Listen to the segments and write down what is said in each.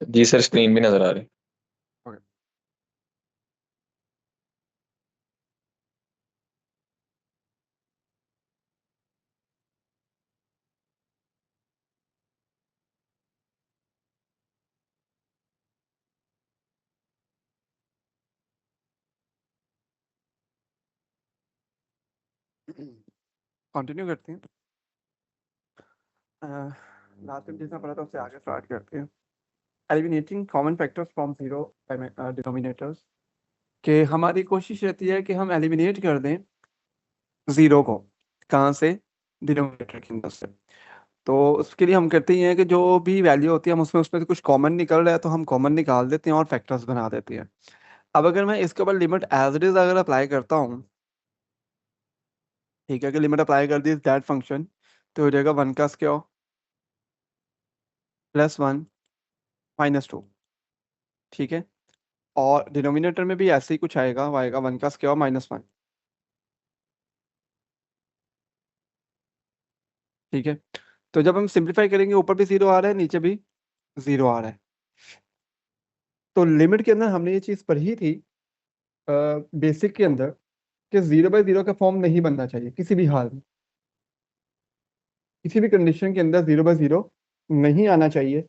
जी sir, screen भी नजर आ रही है। ओके। कंटिन्यू करते हैं। लास्ट टाइम जितना पढ़ा था उससे आगे स्टार्ट करते हैं। Eliminating common factors from zero denominators, कि हमारी कोशिश रहती है कि हम एलिमिनेट कर दें जीरो को। कहाँ से? डिनोमिनेटर के अंदर से। तो उसके लिए हम करते ही हैं कि जो भी वैल्यू होती है हम उसमें से कुछ कॉमन निकल रहा है तो हम कॉमन निकाल देते हैं और फैक्टर्स बना देते हैं। अब अगर मैं इसके ऊपर लिमिट एज इट इज अगर अप्लाई करता हूँ, ठीक है, कि लिमिट अप्लाई कर दी दैट फंक्शन, तो हो जाएगा 1 का स्क्वायर +1 -2। ठीक है। और डिनोमिनेटर में भी ऐसे ही कुछ आएगा, वो आएगा 1 का स्क्वायर -1। ठीक है। तो जब हम सिंप्लीफाई करेंगे ऊपर भी जीरो आ रहा है, नीचे भी जीरो आ रहा है। तो लिमिट के अंदर हमने ये चीज पढ़ी थी बेसिक के अंदर, कि 0/0 का फॉर्म नहीं बनना चाहिए किसी भी हाल में। किसी भी कंडीशन के अंदर 0/0 नहीं आना चाहिए।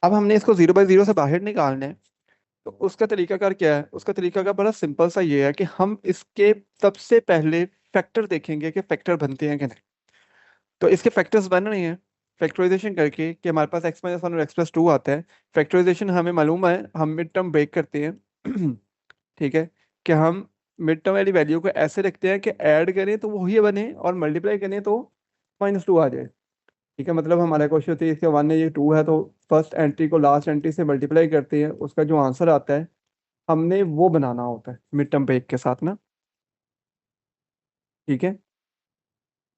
अब हमने इसको 0/0 से बाहर निकालना है। तो उसका तरीकाकार क्या है? उसका तरीकाकार बड़ा सिंपल सा ये है कि हम इसके सबसे पहले फैक्टर देखेंगे कि फैक्टर बनते हैं कि नहीं। तो इसके फैक्टर्स बन रहे हैं फैक्टराइजेशन करके, कि हमारे पास x-1 और x+2 आता है। फैक्टराइजेशन हमें मालूम है, हम मिड टर्म ब्रेक करते हैं ठीक है, कि हम मिड टर्म वाली वैल्यू को ऐसे रखते हैं कि ऐड करें तो वही बने और मल्टीप्लाई करें तो -2 आ जाए। ठीक है, मतलब हमारा क्वेश्चन होती है इसके 1 है, ये 2 है, तो फर्स्ट एंट्री को लास्ट एंट्री से मल्टीप्लाई करते हैं, उसका जो आंसर आता है हमने वो बनाना होता है मिड टर्म ब्रेक के साथ ना। ठीक है।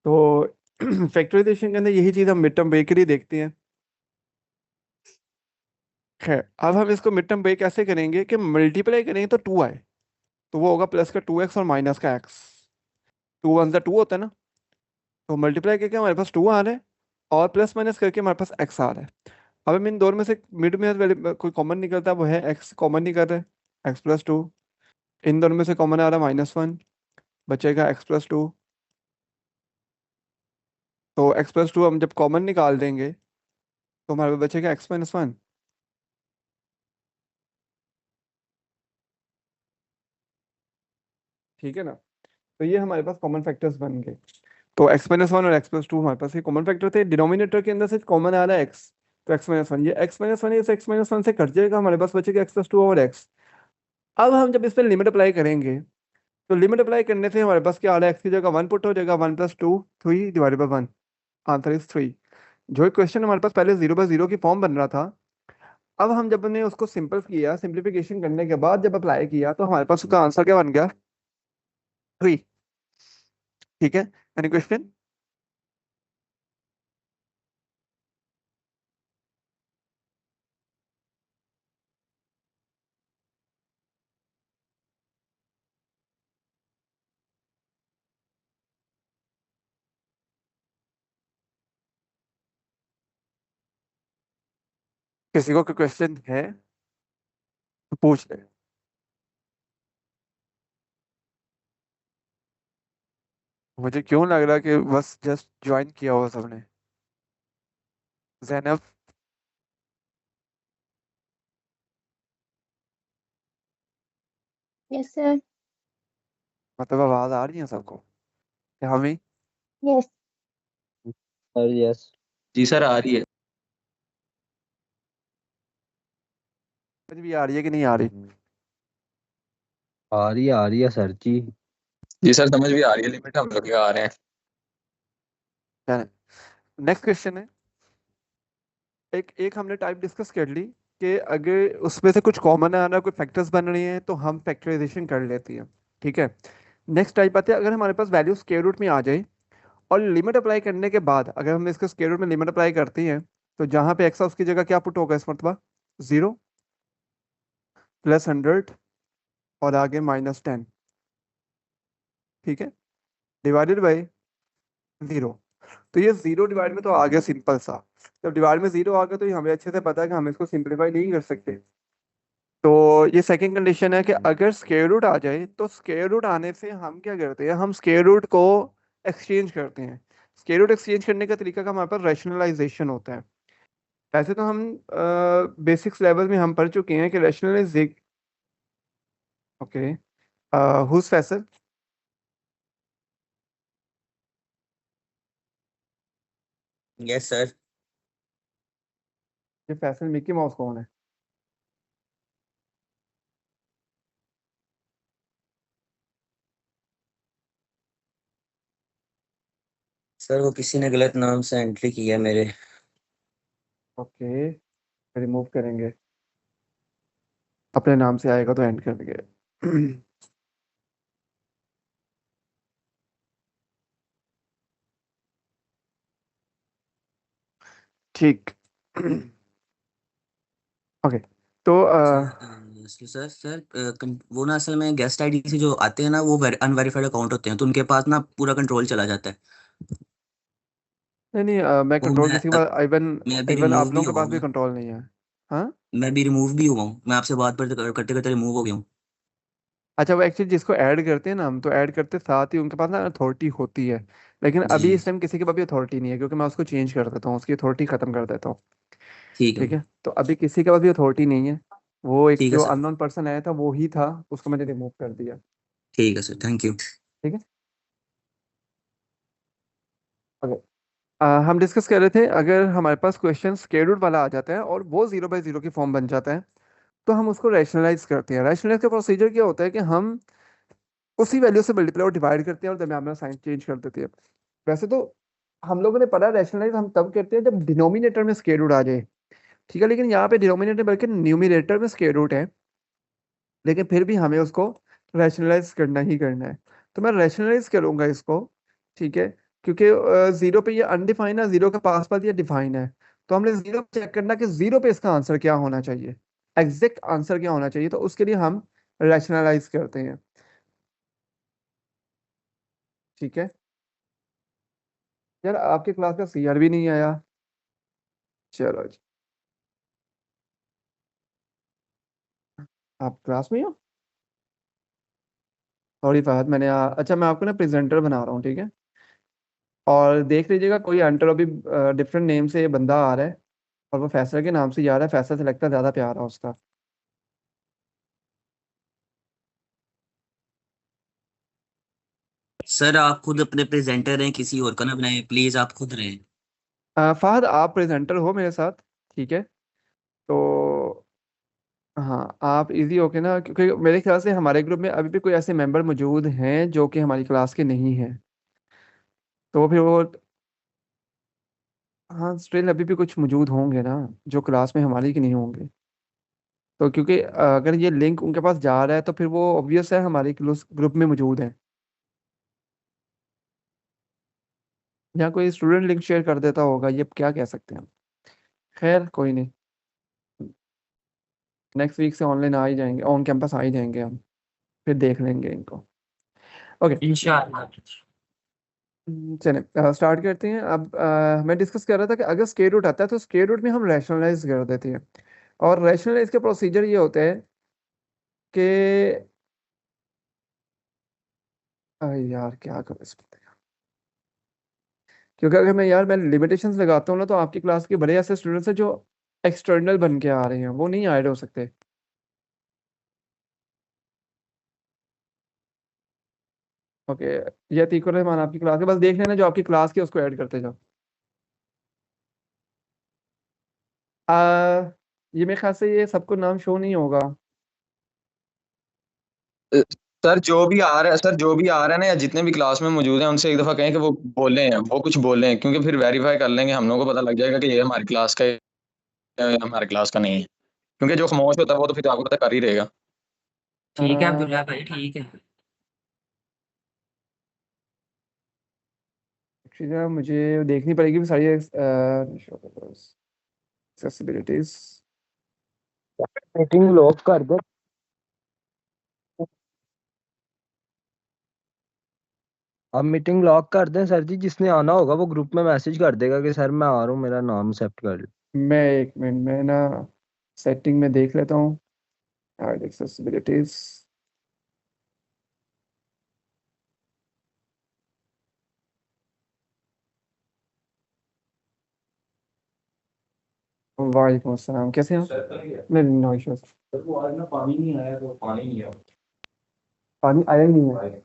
तो फैक्टराइजेशन के अंदर यही चीज हम मिड टर्म ब्रेक के लिए देखते हैं। खैर, अब हम इसको मिड टर्म ब्रेक ऐसे करेंगे कि मल्टीप्लाई करेंगे तो 2 आए, तो वो होगा प्लस का 2x और माइनस का x। 2 वन 2 होता है ना, तो मल्टीप्लाई करके हमारे पास 2 आ रहा है और प्लस माइनस करके हमारे पास x आ रहा है। अब हम इन दोनों में से मिड में कोई कॉमन निकलता है, वो है x कॉमन निकल रहा है x+2। इन दोनों में से कॉमन आ रहा है -1, बचेगा x+2। तो x+2 हम जब कॉमन निकाल देंगे तो हमारे पास बचेगा x-1। ठीक है ना। तो ये हमारे पास कॉमन फैक्टर्स बन गए। तो x-1 और x+2 हमारे पास ये कॉमन फैक्टर थे। डिनोमिनेटर के अंदर से कॉमन आ रहा है x, तो x-1, ये x-1 इस x-1 से कट जाएगा, हमारे पास बचेगा x+2 और x। अब हम जब इस पर लिमिट अप्लाई करेंगे, तो लिमिट अप्लाई करने से हमारे पास क्या आ रहा है, x की जगह 1 पुट हो जाएगा, 1+2 3/1, आंसर इज 3। जो क्वेश्चन हमारे पास पहले 0/0 की फॉर्म बन रहा था, अब हम जब ने उसको सिंपल किया, सिंप्लीफिकेशन करने के बाद जब अप्लाई किया, तो हमारे पास उसका आंसर क्या बन गया? 3। ठीक है। Any question? किसी को कोई क्वेश्चन है तो पूछ ले। मुझे क्यों लग रहा है कि बस जस्ट ज्वाइन किया हुआ सबने। Zainab, yes sir. मतलब आवाज आ रही है सबको? क्या हमें यस सर यस। जी सर, आ रही है। समझ भी आ रही है कि नहीं आ रही? आ रही है सर जी। जी सर, समझ भी आ रही है, लिमिट हम लोग के आ रहे हैं। नेक्स्ट क्वेश्चन है, एक एक हमने टाइप डिस्कस कर ली कि अगर उसमें से कुछ कॉमन आ रहा है, कोई फैक्टर्स बन रही हैं, तो हम फैक्टराइजेशन कर लेती हैं। ठीक है। नेक्स्ट टाइप आते हैं, अगर हमारे पास वैल्यू स्क्वायर रूट में आ जाए और लिमिट अप्लाई करने के बाद अगर हम इसको स्क्वायर रूट में लिमिट अप्लाई करती हैं, तो जहां पे एक्स है उसकी जगह क्या पुट होगा इस मरतबा? 0 +100 और आगे -10। ठीक है, डिवाइडेड बाई 0। तो ये 0 डिवाइड में तो आ गया सिंपल सा जब डिवाइड में 0 आ गया तो ये हमें अच्छे से पता है कि हम इसको सिंप्लीफाई नहीं कर सकते। तो ये सेकंड कंडीशन है कि अगर स्क्वायर रूट आ जाए तो स्क्वायर रूट आने से हम क्या करते हैं, हम स्क्वायर रूट को एक्सचेंज करते हैं। स्क्वायर रूट एक्सचेंज करने का तरीका का हमारे पास रैशनलाइजेशन होता है। वैसे तो हम बेसिक्स लेवल में हम पढ़ चुके हैं कि rationalize, okay, who's Faisal, yes sir. ये फैसल मिकी माउस कौन है? सर वो किसी ने गलत नाम से एंट्री किया मेरे। ओके, रिमूव करेंगे, अपने नाम से आएगा तो एंड कर देंगे। ठीक। ओके, तो सर सर वो ना असल में गेस्ट आईडी से जो आते हैं ना वो अनवेरिफाइड अकाउंट होते हैं, तो उनके पास ना पूरा कंट्रोल चला जाता है। नहीं नहीं, मैं वो कंट्रोल किसी के पास, इवन मैं अभी इवन रिमूव आप भी लोगों के हुआ पास हूँ भी ना। कंट्रोल नहीं है। हाँ, मैं भी रिमूव भी हुआ हूँ, मैं आपसे बात करते करते रिमूव हो गया हूँ। अच्छा, वो एक्चुअली जिसको ऐड करते हैं ना हम, तो ऐड करते साथ ही उनके पास ना अथॉरिटी होती है। लेकिन जी अभी इस टाइम किसी के पास भी अथॉरिटी नहीं है, क्योंकि मैं उसको चेंज कर देता हूँ, उसकी अथॉरिटी खत्म कर देता हूँ। ठीक है। ठीक है, तो अभी किसी के पास भी अथॉरिटी नहीं है। वो एक ठीक है जो सर। अननोन पर्सन आया था वो ही था, उसको मैंने रिमूव कर दिया। ठीक है सर, थैंक यू। ठीक है, ओके। हम डिस्कस कर रहे थे, अगर हमारे पास क्वेश्चन स्क्वायर रूट वाला आ जाता है और वो 0/0 की फॉर्म बन जाता है, तो हम उसको रैशनलाइज करते हैं। रैशनलाइज का प्रोसीजर क्या होता है कि हम उसी वैल्यू से मल्टीप्लाई और डिवाइड करते हैं और दरम्यान में साइन चेंज कर देते हैं। वैसे तो हम लोगों ने पढ़ा रैशनलाइज हम तब करते हैं जब डिनोमिनेटर में स्क्वायर रूट आ जाए। ठीक है, लेकिन यहाँ पे डिनोमिनेटर बल्कि न्यूमिनेटर में स्क्वायर रूट है, लेकिन फिर भी हमें उसको रैशनलाइज करना ही करना है। तो मैं रैशनलाइज करूंगा इसको। ठीक है, क्योंकि 0 पे ये अनडिफाइन है, 0 के पास पास ये डिफाइन है। तो हमने 0 पे चेक करना कि 0 पे इसका आंसर क्या होना चाहिए, एग्जैक्ट आंसर क्या होना चाहिए, तो उसके लिए हम रैशनलाइज करते हैं। ठीक है, यार आपकी क्लास का सीआर भी नहीं आया। चलो जी, आप क्लास में हो? सॉरी फहद, अच्छा मैं आपको ना प्रेजेंटर बना रहा हूँ, ठीक है। और देख लीजिएगा, कोई एंटर अभी डिफरेंट नेम से ये बंदा आ रहा है, और वो फैसला के नाम से जा रहा है, फैसला से लगता है ज्यादा प्यार है उसका। सर आप खुद अपने प्रेजेंटर हैं, किसी और का ना बनाए प्लीज, आप खुद रहें। फहद आप प्रेजेंटर हो मेरे साथ, ठीक है। तो हाँ, आप इजी होके ना, क्योंकि मेरे ख्याल से हमारे ग्रुप में अभी भी कोई ऐसे मेंबर मौजूद हैं जो कि हमारी क्लास के नहीं हैं। तो फिर वो, हाँ स्टिल अभी भी कुछ मौजूद होंगे ना जो क्लास में हमारी के नहीं होंगे। तो क्योंकि अगर ये लिंक उनके पास जा रहा है तो फिर वो ऑब्वियस है हमारे ग्रुप में मौजूद है। या कोई स्टूडेंट लिंक शेयर कर देता होगा, ये क्या कह सकते हैं हम। खैर कोई नहीं, नेक्स्ट वीक से ऑनलाइन आ ही जाएंगे, ऑन कैंपस आ ही जाएंगे हम, फिर देख लेंगे इनको। ओके, इंशाल्लाह। चलिए स्टार्ट करते हैं। अब मैं डिस्कस कर रहा था कि अगर स्क्वायर रूट आता है तो स्क्वायर रूट में हम रैशनलाइज कर देते हैं। और रैशनलाइज का प्रोसीजर ये होता है कि यार क्या करूँ इस पे? क्योंकि अगर मैं लिमिटेशंस लगाता हूँ ना, तो आपकी क्लास के बड़े ऐसे स्टूडेंट्स हैं जो एक्सटर्नल बन के आ रहे हैं, वो नहीं ऐड हो सकते। ओके, ये अतीकुर रहमान आपकी क्लास है, बस देख लेना जो आपकी क्लास की उसको ऐड करते जाओ। ये मेरे ख्याल से ये सबको नाम शो नहीं होगा। सर जो भी आ रहा है, सर जो भी आ रहा है ना, या जितने भी क्लास में मौजूद हैं उनसे एक दफा कहें कि वो बोले हैं, वो कुछ बोले हैं, क्योंकि फिर वेरीफाई कर लेंगे, हम लोगों को पता लग जाएगा कि ये हमारी क्लास का है, ये हमारे क्लास का नहीं है। क्योंकि जो खामोश होता है वो तो फिर आपको पता कर ही रहेगा। ठीक है अब्दुल्ला भाई, ठीक है। एक्चुअली मुझे देखनी पड़ेगी सारी एक्सेसिबिलिटीज। मीटिंग लॉक कर दे। अब मीटिंग लॉक कर दें सर जी, जिसने आना होगा वो ग्रुप में मैसेज कर देगा कि सर मैं आ रहा हूँ, मेरा नाम एक्सेप्ट कर लो। मैं एक मिनट में ना सेटिंग में देख लेता हूँ एक्सेसिबिलिटीज। वालेकुम अस्सलाम, कैसे हैं? नहीं नो इश्यूज। पानी नहीं आया तो पानी नहीं आया। पानी आया ही नहीं है।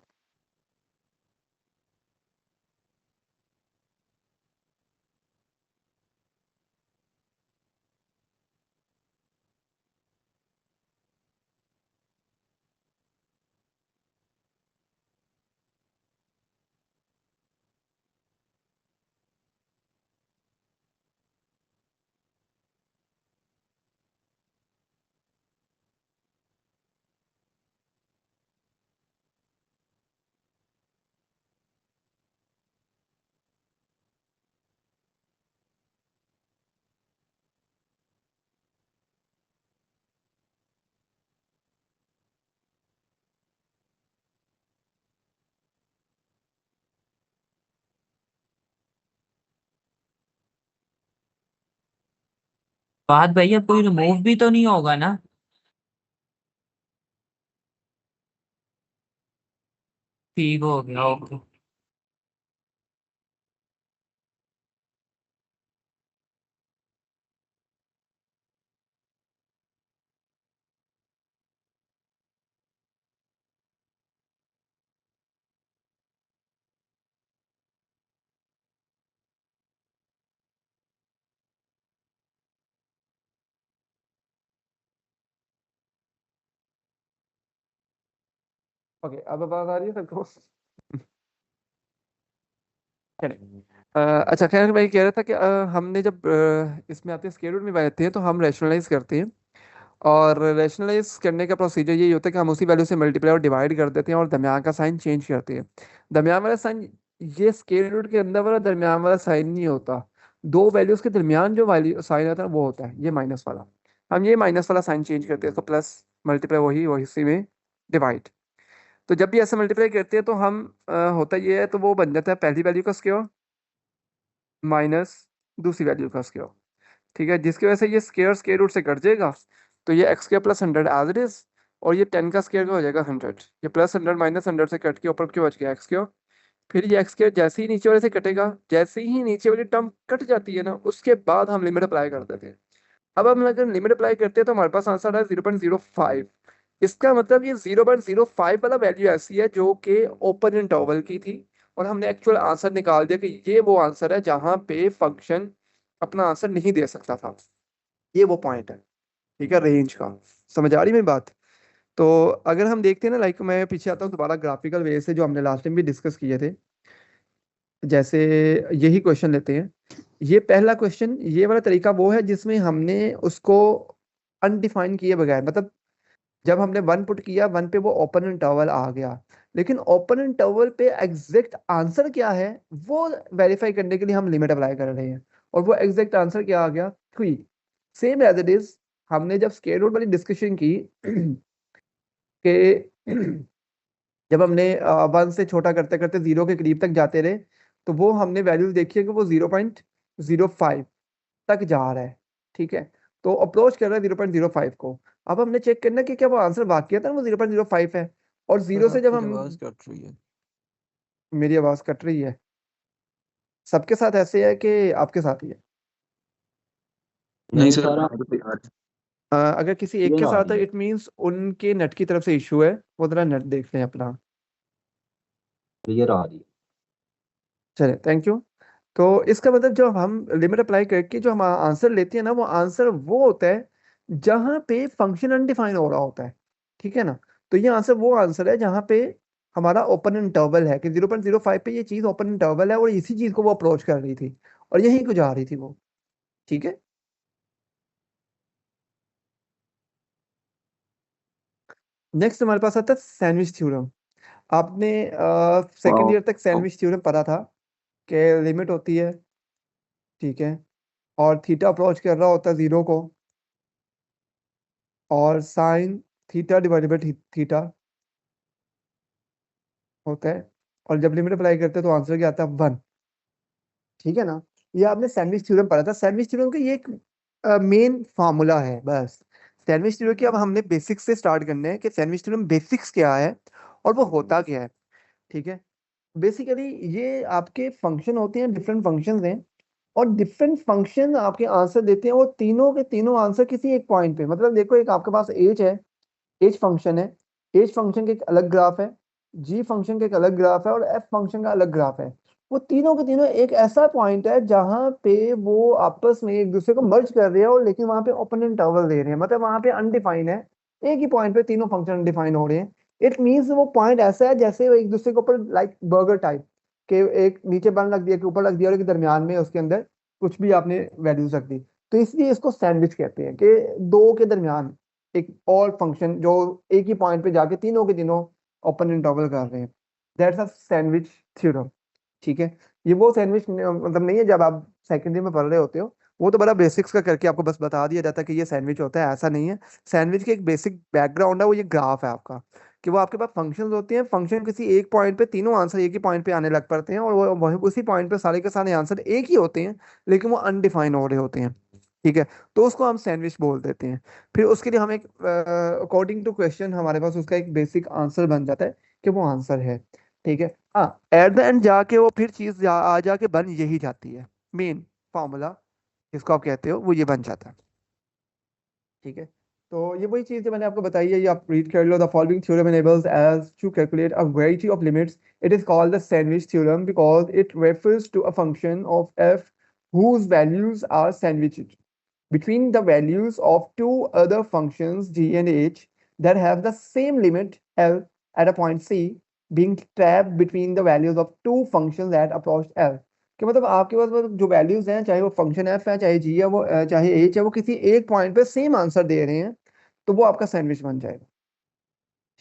बात भैया कोई रिमूव भी तो नहीं होगा ना? ठीक हो गया, ओके। ओके, अब आवाज आ रही है सबको? चलिए। अच्छा, खैर मैं ये कह रहा था कि हमने जब इसमें आते हैं स्क्वायर रूट में आते हैं तो हम रैशनलाइज करते हैं। और रैशनलाइज करने का प्रोसीजर यही होता है कि हम उसी वैल्यू से मल्टीप्लाई और डिवाइड कर देते हैं और दरमियान का साइन चेंज करते हैं। दरमियान वाला साइन, ये स्क्वायर रूट के अंदर वाला दरमियान वाला साइन नहीं होता। दो वैल्यूज के दरमियान जो वैल्यू साइन आता है वो होता है ये माइनस वाला। हम ये माइनस वाला साइन चेंज करते हैं तो प्लस मल्टीप्लाई वही वही उसी में डिवाइड। तो जब भी ऐसे मल्टीप्लाई करते हैं तो हम होता ये है तो वो बन जाता है पहली वैल्यू का स्क्वायर माइनस दूसरी वैल्यू का स्क्वायर। ठीक है, जिसकी वजह से ये स्क्वायर स्क्वायर रूट से कट जाएगा तो ये x square plus 100 as it is. और ये 10 का स्क्वायर का हो जाएगा 100। ये प्लस 100 माइनस 100 से कट के ऊपर क्यों बच गया एक्स स्क्वायर। फिर ये एक्स स्क्वायर जैसे ही नीचे वाले से कटेगा, जैसे ही नीचे वाली टर्म कट जाती है ना उसके बाद हम लिमिट अप्लाई कर देते हैं। अब हम अगर लिमिट अप्लाई करते हैं तो हमारे पास आंसर है 0.05। इसका मतलब ये 0.05 वाला वैल्यू ऐसी है जो कि ओपन इंटरवल की थी। और हमने एक्चुअल आंसर निकाल दिया कि ये वो आंसर है जहां पे फंक्शन अपना आंसर नहीं दे सकता था। ये वो पॉइंट है, ठीक है, रेंज का। समझ आ रही मेरी बात? तो अगर हम देखते हैं ना, लाइक मैं पीछे आता हूँ दोबारा ग्राफिकल वे से जो हमने लास्ट टाइम भी डिस्कस किए थे। जैसे यही क्वेश्चन लेते हैं। ये पहला क्वेश्चन, ये वाला तरीका वो है जिसमें हमने उसको अनडिफाइन किए बगैर, मतलब जब हमने वन पुट किया वन पे वो ओपन इंटरवल आ गया, लेकिन ओपन इंटरवल पे एग्जैक्ट आंसर क्या है वो वेरीफाई करने के लिए हम लिमिट अप्लाई कर रहे हैं। और वो एग्जैक्ट आंसर क्या आ गया, 3। सेम एज इट इज हमने जब स्क्वायर रूट वाली डिस्कशन की कि जब हमने 1 से छोटा करते करते 0 के करीब तक जाते रहे तो वो हमने वैल्यूज देखी है कि वो 0.05 तक जा रहा है। ठीक है, तो अप्रोच कर रहा है 0.05 को। अब हमने चेक करना कि क्या वो आंसर वाकई था वो 0.05 है। और जीरो से जब हम, कट रही है। मेरी आवाज कट रही है? सबके साथ ऐसे है कि आपके साथ ही है? नहीं नहीं सर, सर, हमारे तो तैयार है। अगर किसी एक क्लियर के आ साथ रही है है। इट मींस उनके नेट की तरफ से इशू है, वो जरा नेट देख लें अपना। क्लियर आ रही है। चले, थैंक यू। तो इसका मतलब जब हम लिमिट अप्लाई करके जो हम आंसर लेते हैं ना वो आंसर वो होता है जहां पे फंक्शन अनडिफाइन हो रहा होता है। ठीक है ना? तो ये आंसर वो आंसर है जहां पे हमारा ओपन इंटरवल है कि 0.05 पे ये चीज ओपन इंटरवल है और इसी चीज को वो अप्रोच कर रही थी और यहीं को जा रही थी वो। ठीक है, नेक्स्ट हमारे पास आता है सैंडविच थ्योरम। आपने सेकंड ईयर तक सैंडविच थ्योरम पढ़ा था कि लिमिट होती है, ठीक है, और थीटा अप्रोच कर रहा होता है जीरो को, और sine theta divided by theta होता है और जब लिमिट अप्लाई करते हैं तो आंसर क्या आता है 1। ठीक है ना, ये आपने सैंडविच थ्योरम पढ़ा था। सैंडविच थ्योरम का ये एक मेन फार्मूला है बस। सैंडविच थ्योरम की अब हमने बेसिक्स से स्टार्ट करने हैं कि सैंडविच थ्योरम बेसिक्स क्या है और वो होता क्या है। ठीक है, बेसिकली ये आपके फंक्शन होते हैं, डिफरेंट फंक्शंस हैं और डिफरेंट फंक्शन आपके आंसर देते हैं। वो तीनों के तीनों आंसर किसी एक पॉइंट पे, मतलब देखो एक आपके पास एज है, एज फंक्शन है, एज फंक्शन का एक अलग ग्राफ है, जी फंक्शन का एक अलग ग्राफ है और एफ फंक्शन का अलग ग्राफ है। वो तीनों के तीनों एक ऐसा पॉइंट है जहां पे वो आपस में एक दूसरे को मर्ज कर रहे हैं और लेकिन वहां पे ओपन इंटरवल दे रहे हैं, मतलब वहां पे अनडिफाइन है। एक ही पॉइंट पे तीनों फंक्शन अनडिफाइन हो रहे हैं। इट मीन्स वो पॉइंट ऐसा है जैसे वो एक दूसरे के ऊपर लाइक बर्गर टाइप के, एक नीचे बन रख दिया, के ऊपर रख दिया और एक दरमियान में उसके अंदर कुछ भी आपने वैल्यूज रख दी। तो इसलिए इसको सैंडविच कहते हैं कि दो के दरमियान एक और फंक्शन जो एक ही पॉइंट पे जाके तीनों के तीनों ओपन इंटरवल कर रहे हैं। That's a sandwich theorem. ठीक है, ये वो सैंडविच मतलब नहीं है जब आप सेकेंडरी में पढ़ रहे होते हो, वो तो बड़ा बेसिक्स का करके आपको बस बता दिया जाता है कि ये सैंडविच होता है, ऐसा नहीं है। सैंडविच के एक बेसिक बैकग्राउंड है, वो ये ग्राफ है आपका, कि वो आपके पास फंक्शंस होते हैं, फंक्शन किसी एक पॉइंट पे तीनों आंसर एक ही पॉइंट पे आने लग पड़ते हैं और वो वही उसी पॉइंट पे सारे के सारे आंसर एक ही होते हैं लेकिन वो अनडिफाइन हो रहे होते हैं। ठीक है, तो उसको हम सैंडविच बोल देते हैं। फिर उसके लिए हम एक अकॉर्डिंग टू क्वेश्चन हमारे पास उसका एक बेसिक आंसर बन जाता है कि वो आंसर है। ठीक है, हाँ, एट द एंड जाके वो फिर चीज आ जाके बन यही जाती है, मेन फॉर्मूला जिसको आप कहते हो वो ये बन जाता है। ठीक है, तो ये वही चीज है मैंने आपको बताई है, ये आप रीड कर लो। The following theorem enables as to calculate a variety of limits. It is called the sandwich theorem because it refers to a function of f whose values are sandwiched between the values of two other functions g and h that have the same limit L at a point C being trapped between the values of two functions that approach L। कि मतलब आपके पास वो जो values हैं, चाहे वो function F है, चाहे जी है, वो चाहे एच है, वो किसी एक पॉइंट पे सेम आंसर दे रहे हैं, तो वो आपका सैंडविच बन जाएगा।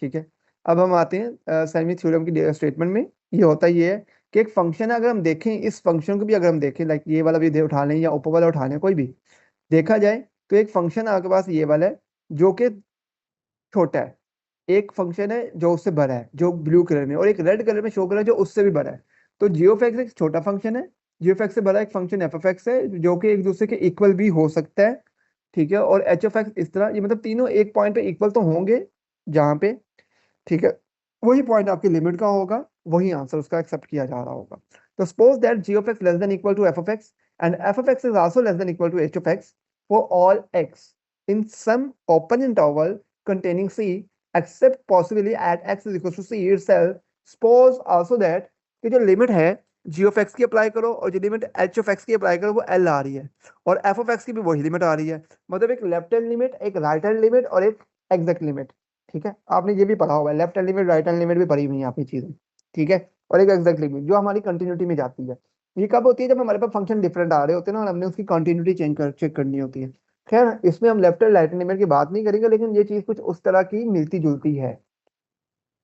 ठीक है, अब हम आते हैं सैंडविच थ्योरम की स्टेटमेंट में। ये होता ये है कि एक फंक्शन है, अगर हम देखें इस फंक्शन को भी अगर हम देखें, लाइक ये वाला भी उठा लें या ऊपर वाला उठा लें, कोई भी देखा जाए तो एक फंक्शन आपके पास ये वाला है जो कि छोटा है, एक फंक्शन है जो उससे बड़ा है जो ब्लू कलर में, और एक रेड कलर में शो कर रहा है जो उससे भी बड़ा है। तो जी ऑफ एक्स एक छोटा फंक्शन है, जी ऑफ एक्स से बड़ा एक फंक्शन एफ ऑफ एक्स है जो कि एक दूसरे के इक्वल भी हो सकता है। ठीक है, और एच ऑफ एक्स इस तरह, ये मतलब तीनों एक पॉइंट पे इक्वल तो होंगे जहां पे, ठीक है, वही पॉइंट आपकी लिमिट का होगा, वही आंसर उसका एक्सेप्ट किया जा रहा होगा। तो suppose that g of x less than equal to f of x and f of x is also less than equal to h of x for all x in some open interval containing c except possibly at x is equal to c itself। suppose also that कि जो limit है g of x की apply करो और जो limit h of x की apply करो वो l आ रही है और f of x की भी वही लिमिट आ रही है, मतलब एक लेफ्ट हैंड लिमिट, एक राइट हैंड लिमिट और एक एग्जैक्ट लिमिट। ठीक है, आपने ये भी पढ़ा हुआ है, left hand limit right hand limit भी पढ़ी हुई है आपने चीजें। ठीक है, और एक एग्जैक्ट लिमिट जो हमारी कंटिन्यूटी में जाती है। ये कब होती है? जब हमारे पास फंक्शन डिफरेंट आ रहे होते हैं ना और हमने उसकी कंटिन्यूटी चेक करनी होती है। खैर इसमें हम left and right hand limit की बात नहीं करेंगे, लेकिन ये चीज कुछ उस तरह की मिलती जुलती है।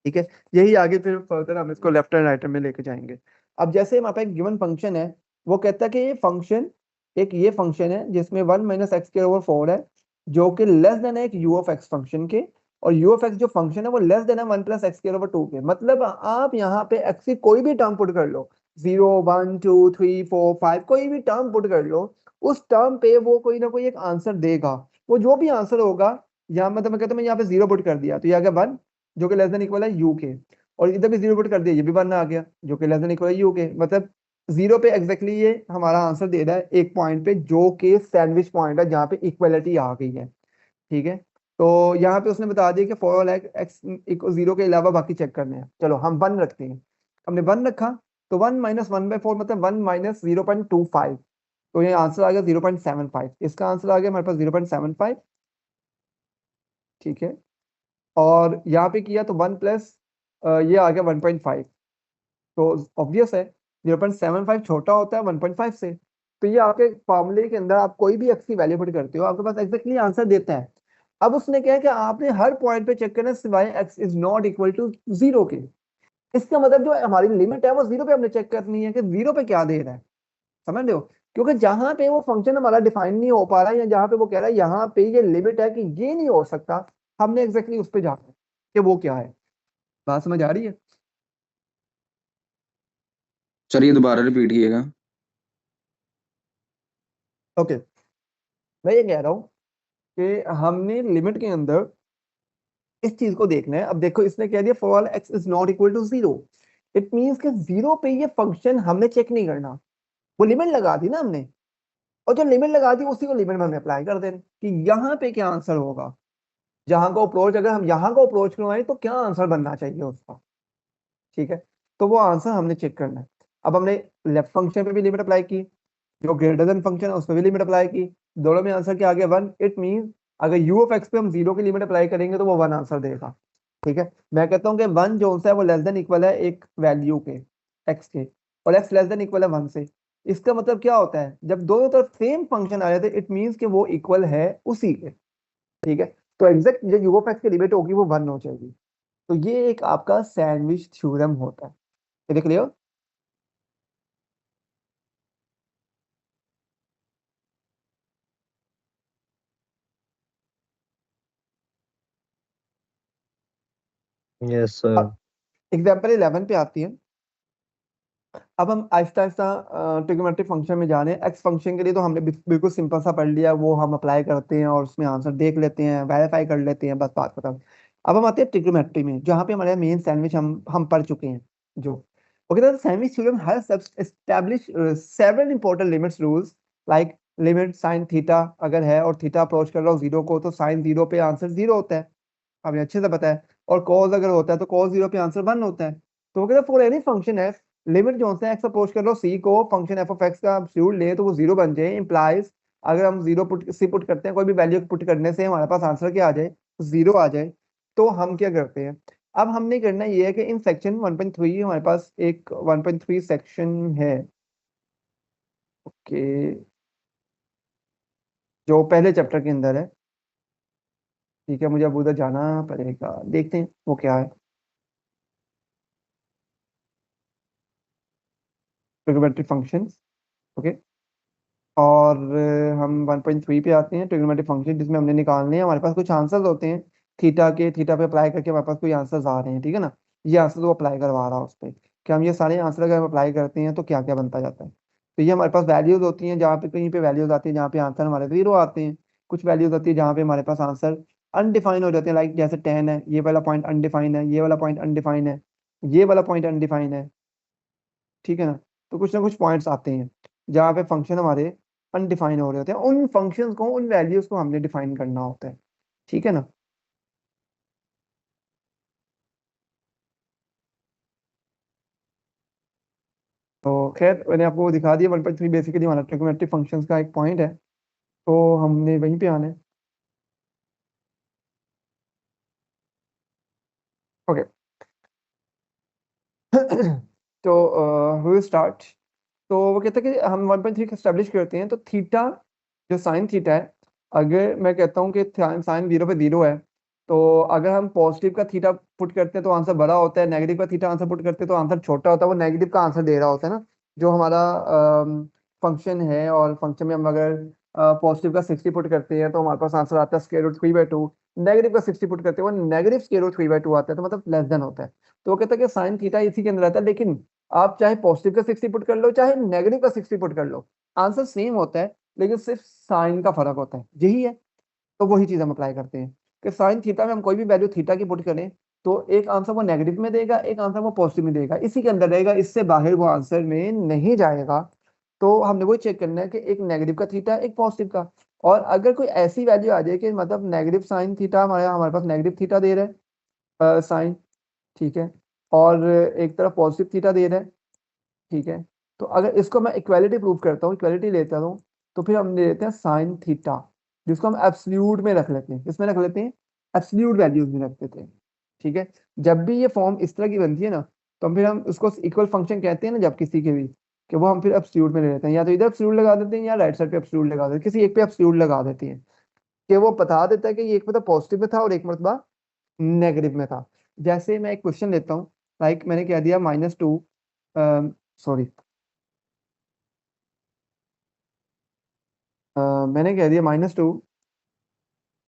ठीक है, यही आगे फिर फर्दर हम इसको लेफ्ट एंड राइट में लेके जाएंगे। अब जैसे हमारे पास एक गिवन फंक्शन है, वो कहता है कि ये फंक्शन है जिसमें 1 माइनस एक्स के ओवर 4 है जो कि लेस देन है एक यू ऑफ एक्स फंक्शन के, और यू ऑफ एक्स जो फंक्शन है वो लेस देन है 1 प्लस एक्स के ओवर 2 के। मतलब आप यहाँ पे एक्स की कोई भी टर्म पुट कर लो, 0 1 2 3 4 5 कोई भी टर्म पुट कर लो, उस टर्म पे वो कोई ना कोई एक आंसर देगा। वो जो भी आंसर होगा, यहाँ मतलब मैं कहता हूँ मैं यहाँ पे 0 पुट कर दिया तो ये आ गया 1 जो कि लेस देन इक्वल है यू के, और इधर भी 0 पुट कर दिया, ये भी 1 आ गया जो कि लेस देन इक्वल है यू के। मतलब 0 पे एग्जैक्टली ये हमारा आंसर दे रहा है एक पॉइंट पे जो कि सैंडविच पॉइंट है जहाँ पे इक्वलिटी आ गई है। ठीक है, तो यहाँ पे उसने बता दिया कि फॉर ऑल एक्स इक्वल 0 के अलावा बाकी चेक करने हैं। चलो हम 1 रखते हैं, हमने 1 रखा तो 1 माइनस 1/4 मतलब 1 माइनस 0.25, तो ये आंसर आ गया 0.75। इसका आंसर आ गया हमारे पास 0.75। ठीक है, और यहाँ पे किया तो 1 प्लस ये आ गया 1.5, तो ऑब्वियस है 0.75 छोटा होता है 1.5 से। तो ये आपके फॉर्मूले के अंदर आप कोई भी एक्स की वैल्यू पुट करते हो आपके पास एग्जैक्टली आंसर देता है। अब उसने क्या है कि आपने हर पॉइंट पे चेक करना सिवाय x is not equal to 0 के। इसका मतलब जो हमारी लिमिट है वो 0 पे हमने चेक करनी है कि 0 पे क्या दे रहा है, समझ रहे हो? क्योंकि जहां पे वो फंक्शन हमारा डिफाइन नहीं हो पा रहा है या जहां पे वो कह रहा है यहाँ पे ये लिमिट है कि ये नहीं हो सकता, हमने एग्जैक्टली उस पे जाना है कि वो क्या है। बात समझ आ रही है? सर ये दोबारा रिपीट कीजिएगा। ओके, मैं ये कह रहा हूँ कि हमने लिमिट के अंदर इस चीज को देखना है। अब देखो इसने कह दिया for all x is not equal to zero, it means कि जीरो पे ये फंक्शन हमने चेक नहीं करना, वो लिमिट लगा दी ना हमने, और जो लिमिट लगा दी उसी को लिमिट में हमने अप्लाई कर देना कि यहाँ पे क्या आंसर होगा, जहां को अप्रोच, अगर हम यहाँ को अप्रोच करवाएं तो क्या आंसर बनना चाहिए उसका। ठीक है, तो वो आंसर हमने चेक करना है। अब हमने लेफ्ट फंक्शन पे भी लिमिट अप्लाई की, जो ग्रेटर देन फंक्शन है उसमें भी लिमिट अप्लाई की, दोनों में आंसर क्या आ गया 1। इट मीन अगर यू ऑफ एक्स पे हम जीरो की लिमिट अप्लाई करेंगे तो वो 1 आंसर देगा। ठीक है, मैं कहता हूँ कि 1 जो सा है वो लेस देन इक्वल है एक वैल्यू के एक्स के, और एक्स लेस देन इक्वल है 1 से। इसका मतलब क्या होता है, जब दोनों तरफ सेम फंक्शन आ जाते हैं इट मीन्स कि वो इक्वल है उसी के। ठीक है, तो एग्जैक्ट जो यू ऑफ एक्स की लिमिट होगी वो 1 हो जाएगी। तो ये एक आपका सैंडविच थ्योरम होता है। ये क्लियर? Yes sir. एग्जाम्पल 11 पे आती है। अब हम आहिस्ता आहिस्ता ट्रिग्नोमेट्रिक फंक्शन में जा रहे हैं। एक्स फंक्शन के लिए तो हमने बिल्कुल सिंपल सा पढ़ लिया, वो हम अप्लाई करते हैं और उसमें आंसर देख लेते हैं, वेरीफाई कर लेते हैं, बस बात खत्म। अब हम आते हैं ट्रिग्नोमेट्री में, जहाँ पे हमारे मेन सैंडविच हम पढ़ चुके हैं। जो ओके, तो sandwich theorem has establish several important limits rules, like limit sine theta अगर है और थीटा अप्रोच कर रहा हो जीरो को, तो साइन जीरो पे आंसर जीरो होता है, हमें अच्छे से पता है। और कॉस अगर होता है तो कॉस जीरो पे आंसर 1 होता है। तो वो कहते हैं for any function F, limit जो है एक्स अप्रोच कर लो सी को, फंक्शन एफ ऑफ एक्स का एब्सोल्यूट ले तो वो जीरो बन जाए, इंप्लाइज अगर हम जीरो पुट सी पुट करते हैं, कोई भी वैल्यू पुट करने से हमारे पास आंसर क्या आ जाए, जीरो आ जाए। तो हम क्या करते हैं, अब हमने करना ये है कि इन सेक्शन 1.3 हमारे पास एक 1.3 सेक्शन है, ओके, जो पहले चैप्टर के अंदर है। ठीक है, मुझे अब उधर जाना पड़ेगा, देखते हैं वो क्या है। Trigonometric functions, okay. और हम 1.3 पे आते हैं, ट्रिग्नोमेट्रिक फंक्शन जिसमें हमने निकालने हैं, हमारे पास कुछ आंसर्स होते हैं थीटा के, थीटा पे अप्लाई करके हमारे पास कोई आंसर्स आ रहे हैं, ठीक है ना, ये आंसर वो अप्लाई करवा रहा है उस पर, कि हम ये सारे आंसर अगर हम अप्लाई करते हैं तो क्या क्या बनता जाता है। तो ये हमारे पास वैल्यूज होती हैं, जहाँ पे कहीं पे वैल्यूज आती है जहाँ पे आंसर हमारे जीरो आते हैं, कुछ वैल्यूज होती है जहाँ पे हमारे पास आंसर अनडिफाइन हो जाते हैं, लाइक जैसे 10 है, ये वाला पॉइंट अनडिफाइन है, ये वाला पॉइंट अनडिफाइन है, ये वाला पॉइंट अनडिफाइन है। ठीक है ना, तो कुछ ना कुछ पॉइंट्स आते हैं जहाँ पे फंक्शन हमारे अनडिफाइन हो रहे होते हैं, उन फंक्शंस को, उन वैल्यूज को हमने डिफाइन करना होता है। ठीक है ना, तो खैर मैंने आपको वो दिखा दिया 1.3 बेसिकली हमारा ट्रिग्नोमेट्रिक फंक्शंस का एक पॉइंट है, तो हमने वहीं पे आना है। ओके तो वी स्टार्ट। तो वो कहते हैं कि हम 1.3 का एस्टेब्लिश करते हैं, तो थीटा जो साइन थीटा है, अगर मैं कहता हूँ कि साइन जीरो पे जीरो है, तो अगर हम पॉजिटिव का थीटा पुट करते हैं तो आंसर बड़ा होता है, नेगेटिव का थीटा आंसर पुट करते हैं तो आंसर छोटा होता है, वो नेगेटिव का आंसर दे रहा होता है ना, जो हमारा फंक्शन है। और फंक्शन में हम अगर पॉजिटिव का 60 पुट करते हैं तो हमारे पास आंसर आता है स्क्वायर रूट 3/2, नेगेटिव का 60 पुट करते हैं वो नेगेटिव स्क्वायर रूट 3/2 आता है, तो मतलब लेस देन होता है। तो वो कहता है कि साइन थीटा इसी के अंदर आता है, लेकिन आप चाहे पॉजिटिव का 60 पुट कर लो चाहे नेगेटिव का 60 पुट कर लो, आंसर सेम होता है, लेकिन सिर्फ साइन का फर्क होता है, यही है। तो वही चीज हम अप्लाई करते हैं कि साइन थीटा में हम कोई भी वैल्यू थीटा की पुट करें तो एक आंसर वो नेगेटिव में देगा, एक आंसर वो पॉजिटिव में देगा, इसी के अंदर रहेगा, इससे बाहर वो आंसर में नहीं जाएगा। तो हमने वो चेक करना है कि एक नेगेटिव का थीटा एक पॉजिटिव का, और अगर कोई ऐसी वैल्यू आ जाए कि मतलब नेगेटिव साइन थीटा हमारे हमारे पास नेगेटिव थीटा दे रहा है साइन, ठीक है, और एक तरफ पॉजिटिव थीटा दे रहा है, ठीक है, तो अगर इसको मैं इक्वालिटी प्रूव करता हूँ, इक्वालिटी लेता हूँ, तो फिर हम ले लेते हैं साइन थीटा, जिसको हम एब्सोल्यूट में रख लेते हैं, इसमें रख लेते हैं एब्सोल्यूट वैल्यूज में रख देते हैं। ठीक है, जब भी ये फॉर्म इस तरह की बनती है ना, तो फिर हम उसको इक्वल फंक्शन कहते हैं ना, जब किसी के भी, कि वो हम फिर एब्सोल्यूट में ले लेते हैं, या तो इधर एब्सोल्यूट लगा देते हैं या राइट साइड पे एब्सोल्यूट लगा देते हैं, किसी एक पे एब्सोल्यूट लगा देते हैं, कि वो बता देता है कि ये एक मतलब पॉजिटिव में था और एक मतलब नेगेटिव में था। जैसे मैं एक क्वेश्चन लेता हूँ, लाइक मैंने कह दिया -2, सॉरी, मैंने कह दिया -2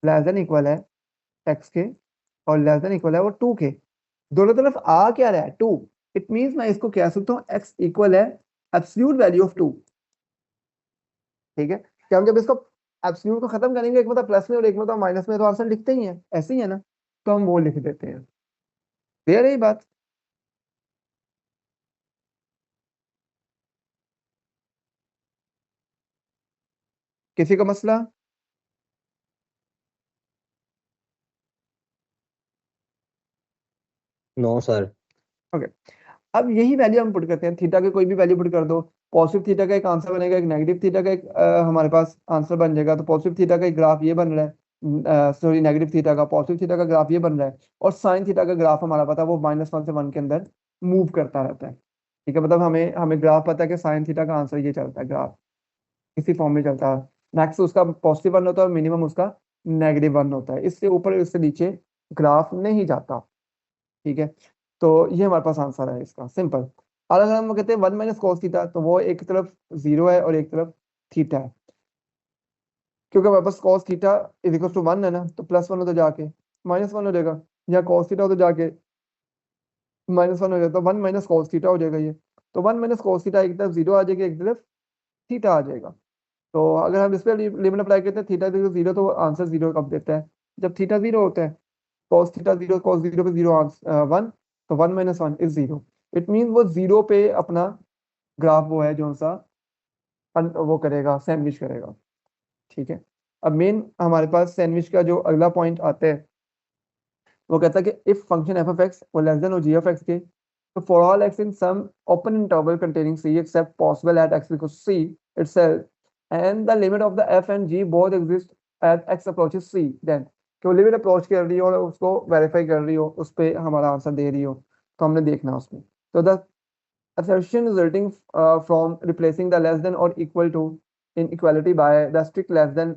लेस देन इक्वल है एक्स के, और लेस देन इक्वल है वो 2 के, दोनों तरफ आ क्या रहा है 2, इट मीन्स मैं इसको कह सकता हूँ x इक्वल है एब्सोल्यूट वैल्यू ऑफ 2। ठीक है, कि हम जब इसको एब्सोल्यूट को खत्म करेंगे, एक मतलब प्लस में और एक मतलब माइनस में, तो आंसर लिखते ही है, ऐसे ही है ना, तो हम वो लिख देते हैं। क्लियर है ये बात? किसी का मसला? No sir. ओके, अब यही वैल्यू हम पुट करते हैं, थीटा के कोई भी वैल्यू पुट कर दो, पॉजिटिव थीटा का एक आंसर बनेगा, एक नेगेटिव थीटा का एक हमारे पास आंसर बन जाएगा। तो पॉजिटिव थीटा का एक ग्राफ ये बन रहा है, सॉरी नेगेटिव थीटा का, पॉजिटिव थीटा का ग्राफ ये बन रहा है, और साइन थीटा का ग्राफ हमारा पता है वो -1 से 1 के अंदर मूव करता रहता है। ठीक है, मतलब हमें हमें ग्राफ पता है कि साइन थीटा का आंसर ये चलता है, ग्राफ इसी फॉर्म में चलता है, मैक्स उसका +1 होता है और मिनिमम उसका -1 होता है, इससे ऊपर इससे नीचे ग्राफ नहीं जाता। ठीक है, तो ये हमारे पास आंसर है इसका, सिंपल। और अगर हम कहते हैं 1 - cos थीटा, तो वो एक तरफ 0 है और एक तरफ थीटा है, क्योंकि हमारे पास cos थीटा = 1 है ना, तो +1 हो तो जाके -1 हो जाएगा, या cos थीटा हो तो जाके -1 हो जाएगा, तो 1 - cos थीटा हो जाएगा ये। तो 1 - cos थीटा एक तरफ 0 आ जाएगी, एक तरफ थीटा आ जाएगा। तो अगर हम इस पर लिमिट अप्लाई करते हैं, थीटा 0 तो आंसर 0 कब देता है? जब थीटा 0 होता है। cos थीटा 0, cos 0 पे 0 1, तो 1 - 1 इज 0। इट मीन वो 0 पे अपना ग्राफ वो है जो सा वो करेगा, सैंडविच करेगा। ठीक है, अब मेन हमारे पास सैंडविच का जो अगला पॉइंट आता है, वो कहता है कि if function f of x वो लेस देन और जी ऑफ एक्स के, तो for all x in some open interval containing c except possible at x equals c itself and the limit of the f and g both exist at x approaches c, then कि वो limit approach कर रही हो और उसको verify कर रही हो, उस पर हमारा आंसर दे रही हो, तो हमने देखना उसमें। तो the assertion resulting from replacing the less than or equal to inequality by the strict less than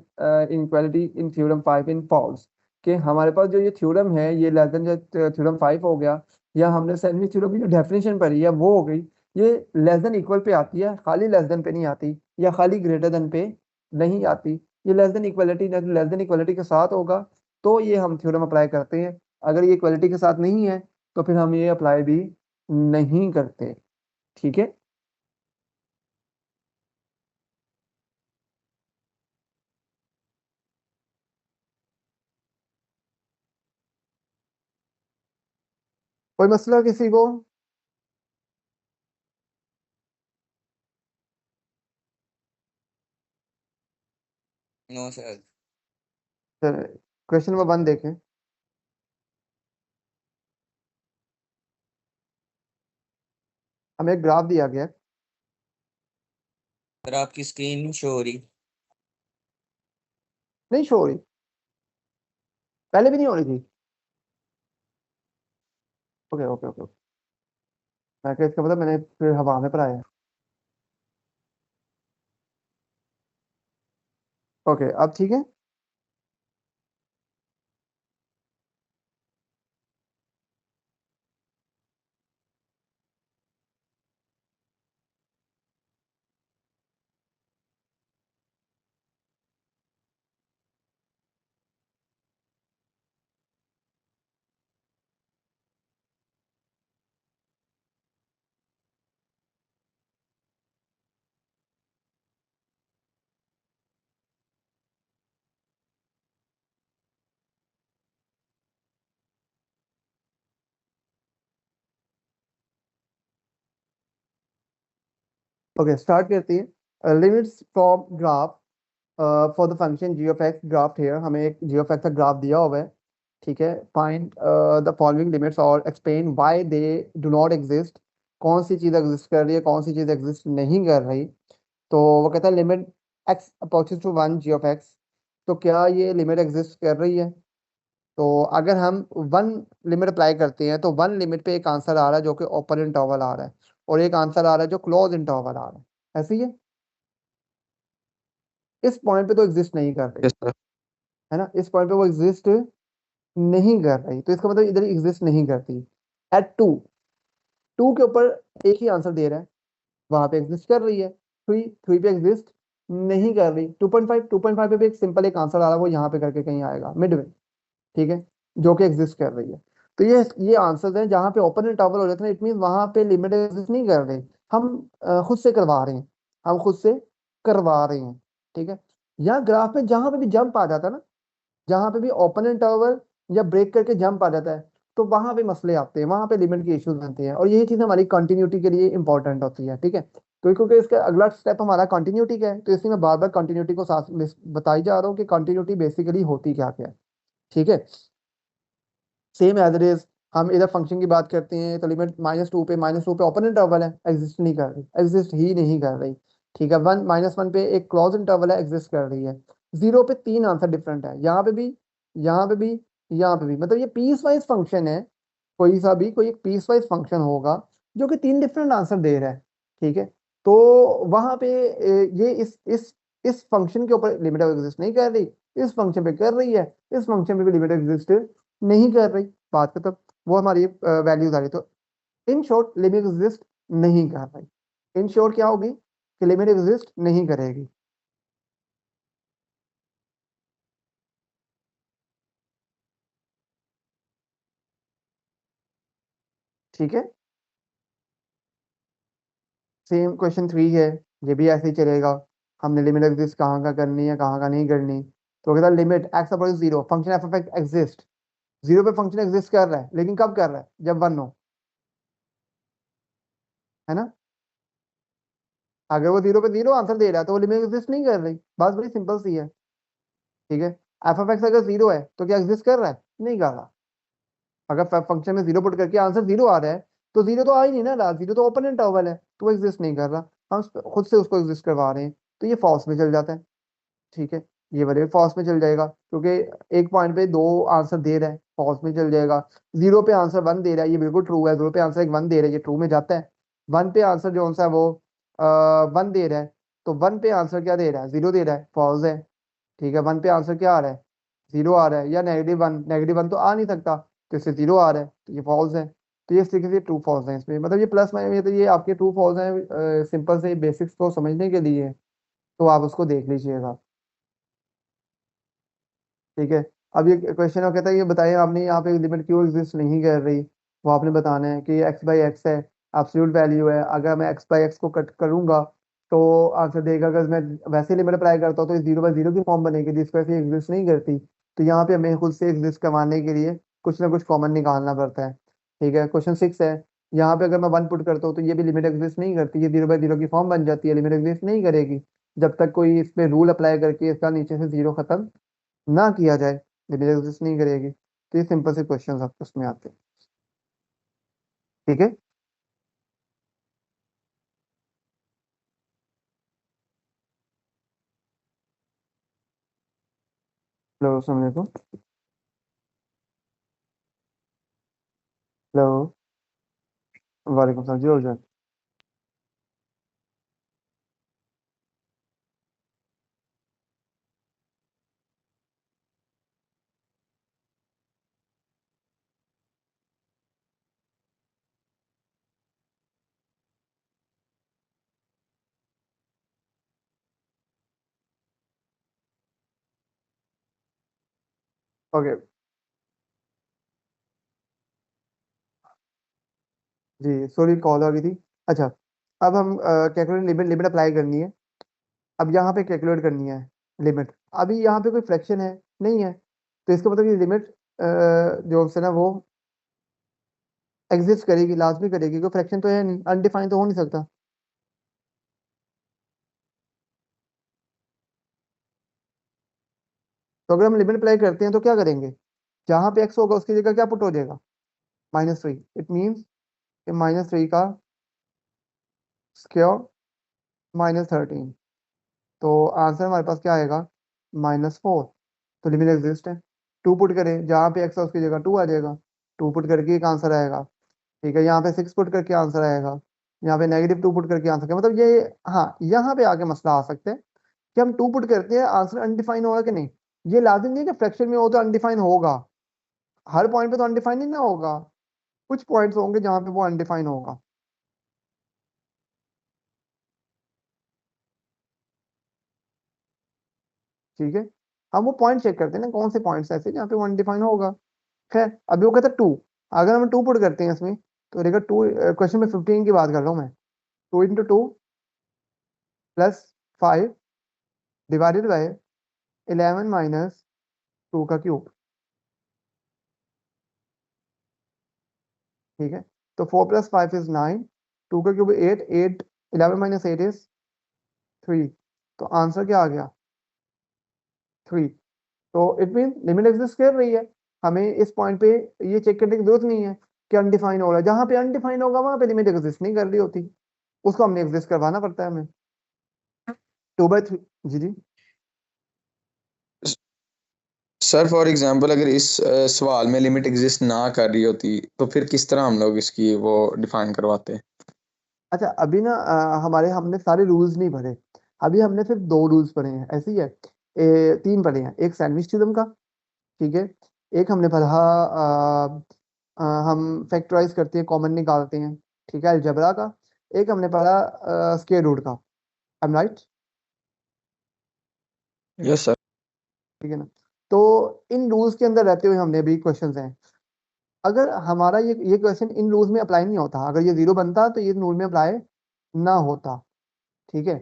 inequality in theorem 5 in false, कि हमारे पास जो ये थ्योरम है, ये लेस देन जो थ्योरम 5 हो गया, या हमने सैंडविच थ्योरम की जो डेफिनेशन पढ़ी है वो हो गई, ये लेस देन इक्वल पे आती है, खाली लेस देन पे नहीं आती, या खाली ग्रेटर देन पे नहीं आती। ये लेस देन इक्वलिटी के साथ होगा तो ये हम थ्योरम अप्लाई करते हैं, अगर ये इक्वलिटी के साथ नहीं है तो फिर हम ये अप्लाई भी नहीं करते। ठीक है, कोई मसला किसी को? No sir. क्वेश्चन नंबर 1 देखें। हमें एक ग्राफ दिया गया है, सर आपकी स्क्रीन शो हो रही। नहीं शो हो रही, पहले भी नहीं हो रही थी। ओके ओके ओके, मैं क्या इसका मतलब मैंने फिर हवा में पढ़ाया। ओके, अब ठीक है। ओके, स्टार्ट करती है। Limits from graph for the function g of x graph here, हमें एक जी ऑफ एक्स का ग्राफ दिया हुआ है। ठीक है, फाइंड द फॉलोइंग लिमिट्स और explain why they do not exist, कौन सी चीज़ एग्जिस्ट कर रही है, कौन सी चीज़ एग्जिस्ट नहीं कर रही। तो वो कहता है limit x approaches to 1 g of x, तो क्या ये लिमिट एग्जिस्ट कर रही है? तो अगर हम 1 लिमिट अप्लाई करते हैं तो 1 लिमिट पे एक आंसर आ रहा है जो कि ओपन इंटरवल आ रहा है, और एक आंसर आ रहा है जो क्लोज इंटरवल आ रहा है, ऐसे ही है। इस पॉइंट पे तो एग्जिस्ट नहीं कर रही, यस सर। है ना, इस पॉइंट पे वो एग्जिस्ट नहीं कर रही, तो इसका मतलब इधर एग्जिस्ट नहीं करती। एट 2 के ऊपर एक ही आंसर दे रहा है, वहां पे एग्जिस्ट कर रही है। 3 पे एग्जिस्ट नहीं कर रही। 2.5 पे भी एक सिंपल एक आंसर आ रहा है, वो यहाँ पे करके कहीं आएगा मिड में। ठीक है, जो कि एग्जिस्ट कर रही है। तो ये आंसर्स हैं जहाँ पे ओपन इंटरवल हो जाता है, इट मीन वहां पे लिमिट एग्जिस्ट नहीं कर रहे, हम खुद से करवा रहे हैं, हम खुद से करवा रहे हैं। ठीक है, यहाँ ग्राफ में जहां पे भी जंप आ जाता है ना, जहां पे भी ओपन इंटरवल या ब्रेक करके जंप आ जाता है, तो वहां पे मसले आते हैं, वहां पे लिमिट के इश्यूज बनते हैं, और यही चीज हमारी कंटिन्यूटी के लिए इंपॉर्टेंट होती है। ठीक है, तो क्योंकि इसका अगला स्टेप हमारा कंटिन्यूटी का है, तो इसलिए मैं बार बार कंटिन्यूटी को साथ में बताई जा रहा हूँ कि कंटिन्यूटी बेसिकली होती क्या क्या है। ठीक है, सेम एज इट इज हम इधर फंक्शन की बात करते हैं, तो लिमिट -2 पे ओपन इंटरवल है, एग्जिस्ट नहीं कर रही, एग्जिस्ट ही नहीं कर रही। ठीक है, 1 -1 पे एक क्लोज इंटरवल है, एग्जिस्ट कर रही है। 0 पे 3 आंसर डिफरेंट है, यहाँ पे भी, यहाँ पे भी, यहाँ पे भी, मतलब ये पीस वाइज फंक्शन है, कोई सा भी कोई एक पीस वाइज फंक्शन होगा जो कि 3 डिफरेंट आंसर दे रहा है। ठीक है, तो वहां पे ये इस फंक्शन के ऊपर लिमिट एग्जिस्ट नहीं कर रही, इस फंक्शन पे कर रही है, इस फंक्शन पे भी लिमिट एग्जिस्ट नहीं कर रही, बात खत्म। वो हमारी वैल्यूज आ रही, तो इन शॉर्ट लिमिट एग्जिस्ट नहीं कर रही। इन शॉर्ट क्या होगी कि लिमिट एग्जिस्ट नहीं करेगी। ठीक है, सेम क्वेश्चन 3 है, ये भी ऐसे ही चलेगा। हमने लिमिट एग्जिस्ट कहाँ का करनी है, कहाँ का नहीं करनी। तो कहता limit x approach 0 function f of x exist, 0 पे फंक्शन एग्जिस्ट कर रहा है, लेकिन कब कर रहा है, जब 1 हो, है ना। अगर वो 0 पे 0 आंसर दे रहा है तो वो लिमिट एग्जिस्ट नहीं कर रही, बात बड़ी सिंपल सी है। ठीक है, एफ ऑफ एक्स अगर 0 है तो क्या एग्जिस्ट कर रहा है, नहीं कर रहा। अगर फंक्शन में 0 पुट करके आंसर 0 आ रहा है, तो 0 तो आ ही नहीं ना रहा, 0 तो ओपन इंटरवल है, तो वो एग्जिस्ट नहीं कर रहा, हम खुद से उसको एग्जिस्ट करवा रहे हैं, तो ये फॉल्स में चल जाता है। ठीक है, ये वाले फॉल्स में चल जाएगा, क्योंकि एक पॉइंट पे 2 आंसर दे रहा है, फॉल्स में चल जाएगा। 0 पे आंसर 1 दे रहा है, ये बिल्कुल ट्रू है, 0 पे आंसर एक 1 दे रहा है, ये ट्रू में जाता है। 1 पे आंसर जो सा है वो 1 दे रहा है, तो 1 पे आंसर क्या दे रहा है, 0 दे रहा है, फॉल्स है। ठीक है, 1 पे आंसर क्या आ रहा है, 0 आ रहा है, या -1, -1 तो आ नहीं सकता, तो इससे 0 आ रहा है, तो ये फॉल्स है। तो ये इस तरीके से ट्रू फॉल्स है, इसमें मतलब ये प्लस माइनस, ये तो ये आपके ट्रू फॉल्स हैं, सिंपल से बेसिक्स को समझने के लिए, तो आप उसको देख लीजिएगा। ठीक है, अब ये क्वेश्चन है, कहता है ये बताइए आपने यहाँ पे लिमिट क्यों एग्जिस्ट नहीं कर रही। वो आपने बताना है कि एक्स बाई एक्स है, एब्सोल्यूट वैल्यू है, अगर मैं एक्स बाई एक्स को कट करूंगा तो आंसर देगा, अगर मैं वैसे लिमिट अप्लाई करता हूँ तो 0/0 की फॉर्म बनेगी, जिसको ऐसे एग्जिस्ट नहीं करती। तो यहाँ पे हमें खुद से एग्जिस्ट करवाने के लिए कुछ ना कुछ कॉमन निकालना पड़ता है। ठीक है, क्वेश्चन 6 है, यहाँ पे अगर मैं 1 पुट करता हूँ तो ये भी लिमिट एग्जिस्ट नहीं करती, ये 0/0 की फॉर्म बन जाती है, लिमिट एग्जिस्ट नहीं करेगी जब तक कोई इस पे रूल अप्लाई करके इसका नीचे से 0 खत्म ना किया जाए, लिमिट एग्जिस्ट नहीं करेगी। तो ये सिंपल से क्वेश्चंस आपको उसमें आते हैं। ठीक है, हेलो अस्सलाम वालेकुम। हेलो, वालेकुम सलाम जी, हो जाए। ओके जी, सॉरी कॉल आ गई थी। अच्छा, अब हम कैलकुलेट लिमिट लिमिट अप्लाई करनी है। अब यहाँ पे कैलकुलेट करनी है लिमिट, अभी यहाँ पे कोई फ्रैक्शन है नहीं है, तो इसका मतलब ये लिमिट जो है ना वो एग्जिस्ट करेगी, लाजमी करेगी, कोई फ्रैक्शन तो है नहीं, अनडिफाइन तो हो नहीं सकता। तो अगर हम लिमिट अप्लाई करते हैं तो क्या करेंगे, जहाँ पे एक्स होगा उसकी जगह क्या पुट हो जाएगा, -3, इट मीन्स -3 का स्क्वायर -13, तो आंसर हमारे पास क्या आएगा, -4। तो लिमिट एग्जिस्ट है। 2 पुट करें, जहाँ पे एक्स है उसकी जगह 2 आ जाएगा, 2 पुट करके एक आंसर आएगा। ठीक है, यहाँ पे 6 पुट करके आंसर आएगा, यहाँ पे -2 पुट करके आंसर, मतलब ये, हाँ यहाँ पे आके मसला आ सकता है कि हम 2 पुट करते हैं, आंसर अनडिफाइन होगा कि नहीं। ये लाजिम नहीं है कि फ्रैक्शन में हो तो अनडिफाइन होगा, हर पॉइंट पे तो अनडिफाइन नहीं ना होगा, कुछ पॉइंट्स होंगे जहाँ पे वो अनडिफाइन होगा। ठीक है, हम वो पॉइंट चेक करते हैं ना, कौन से पॉइंट्स ऐसे जहाँ पे वो अनडिफाइन होगा। खैर, अभी वो कहता है 2, अगर हम 2 पुट करते हैं इसमें तो देखो 2 क्वेश्चन में 15 की बात कर रहा हूँ मैं, 2 into 2 plus 5 divided bye 11 minus 2 का क्यूब। ठीक है, तो 4 प्लस 5 इज 9, 2 का क्यूब 8, 8 11 माइनस 8 इज 3। तो आंसर क्या आ गया? 3। तो इट मीन लिमिट एग्जिस्ट कर रही है। हमें इस पॉइंट पे ये चेक करने की जरूरत नहीं है कि अनडिफाइन हो रहा है। जहां पे अनडिफाइन होगा वहां पे लिमिट एग्जिस्ट नहीं कर रही होती, उसको हमने एग्जिस्ट करवाना पड़ता है हमें। 2/3। जी जी। सर फॉर एग्जांपल अगर इस सवाल में लिमिट एग्जिस्ट ना कर रही होती तो फिर किस तरह हम लोग इसकी वो डिफाइन करवाते? अच्छा, अभी ना हमारे हमने सारे रूल्स नहीं पढ़े। अभी हमने सिर्फ 2 रूल्स पढ़े हैं, ऐसे ही है। 3 पढ़े हैं। एक सैंडविच थ्योरम का, ठीक है। एक हमने पढ़ा हम फैक्टराइज करते हैं, कॉमन निकालते हैं, ठीक है, अलजेब्रा का। एक हमने पढ़ा स्क्वायर रूट का। I am right? Yes sir. ठीक है ना। तो इन रूल्स के अंदर रहते हुए हमने भी क्वेश्चंस हैं। अगर हमारा ये क्वेश्चन इन रूल्स में अप्लाई नहीं होता, अगर ये 0 बनता तो ये रूल में अप्लाई ना होता। ठीक है,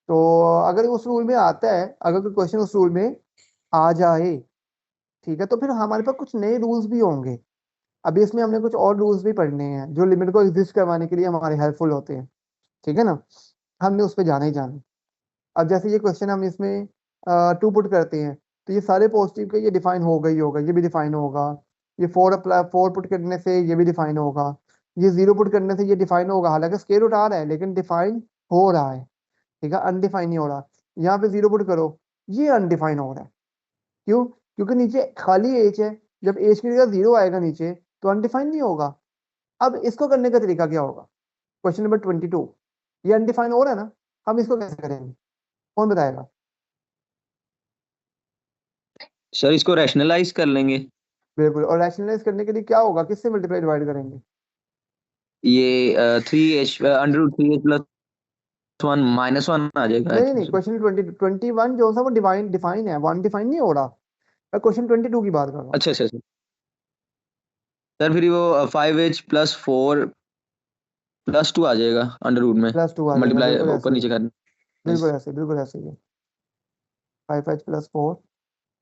तो अगर उस रूल में आता है, अगर कोई क्वेश्चन उस रूल में आ जाए, ठीक है, तो फिर हमारे पास कुछ नए रूल्स भी होंगे। अभी इसमें हमने कुछ और रूल्स भी पढ़ने हैं जो लिमिट को एग्जिस्ट करवाने के लिए हमारे हेल्पफुल होते हैं। ठीक है ना, हमने उस पर जाना ही जाना। अब जैसे ये क्वेश्चन हम इसमें 2 पुट करते हैं, तो ये सारे पॉजिटिव के ये डिफाइन होगा ही होगा, ये भी डिफाइन होगा। ये 4 पुट करने से ये भी डिफाइन होगा। ये 0 पुट करने से ये डिफाइन होगा, हालांकि स्क्वायर रूट आ रहा है लेकिन डिफाइन हो रहा है। ठीक है, अनडिफाइन नहीं हो रहा। यहाँ पे 0 पुट करो, ये अनडिफाइन हो रहा है। क्यों? क्योंकि नीचे खाली एज है। जब एज की जगह 0 आएगा नीचे तो अनडिफाइन नहीं होगा। अब इसको करने का तरीका क्या होगा? क्वेश्चन नंबर 22, ये अनडिफाइन हो रहा है ना, हम इसको कैसे करेंगे? कौन बताएगा? सर इसको रैशनलाइज कर लेंगे। बिल्कुल, और रैशनलाइज करने के लिए क्या होगा, किससे मल्टीप्लाई डिवाइड करेंगे? ये 3h under root 3h plus 1 -1 आ जाएगा नहीं actually नहीं, सर। क्वेश्चन 21 जो सा वो डिवाइन डिफाइन है, वन डिफाइन नहीं हो रहा। मैं क्वेश्चन 22 की बात कर रहा हूँ। अच्छा अच्छा सर। सर फिर वो 5h प्लस 4 प्लस 2 आ जाएगा अंडर रूट में, +2 आ जाएगा, मल्टीप्लाई बिल्कुल ऊपर ऐसे ही है। नीचे करना। बिल्कुल ऐसे ही है। 5h + 4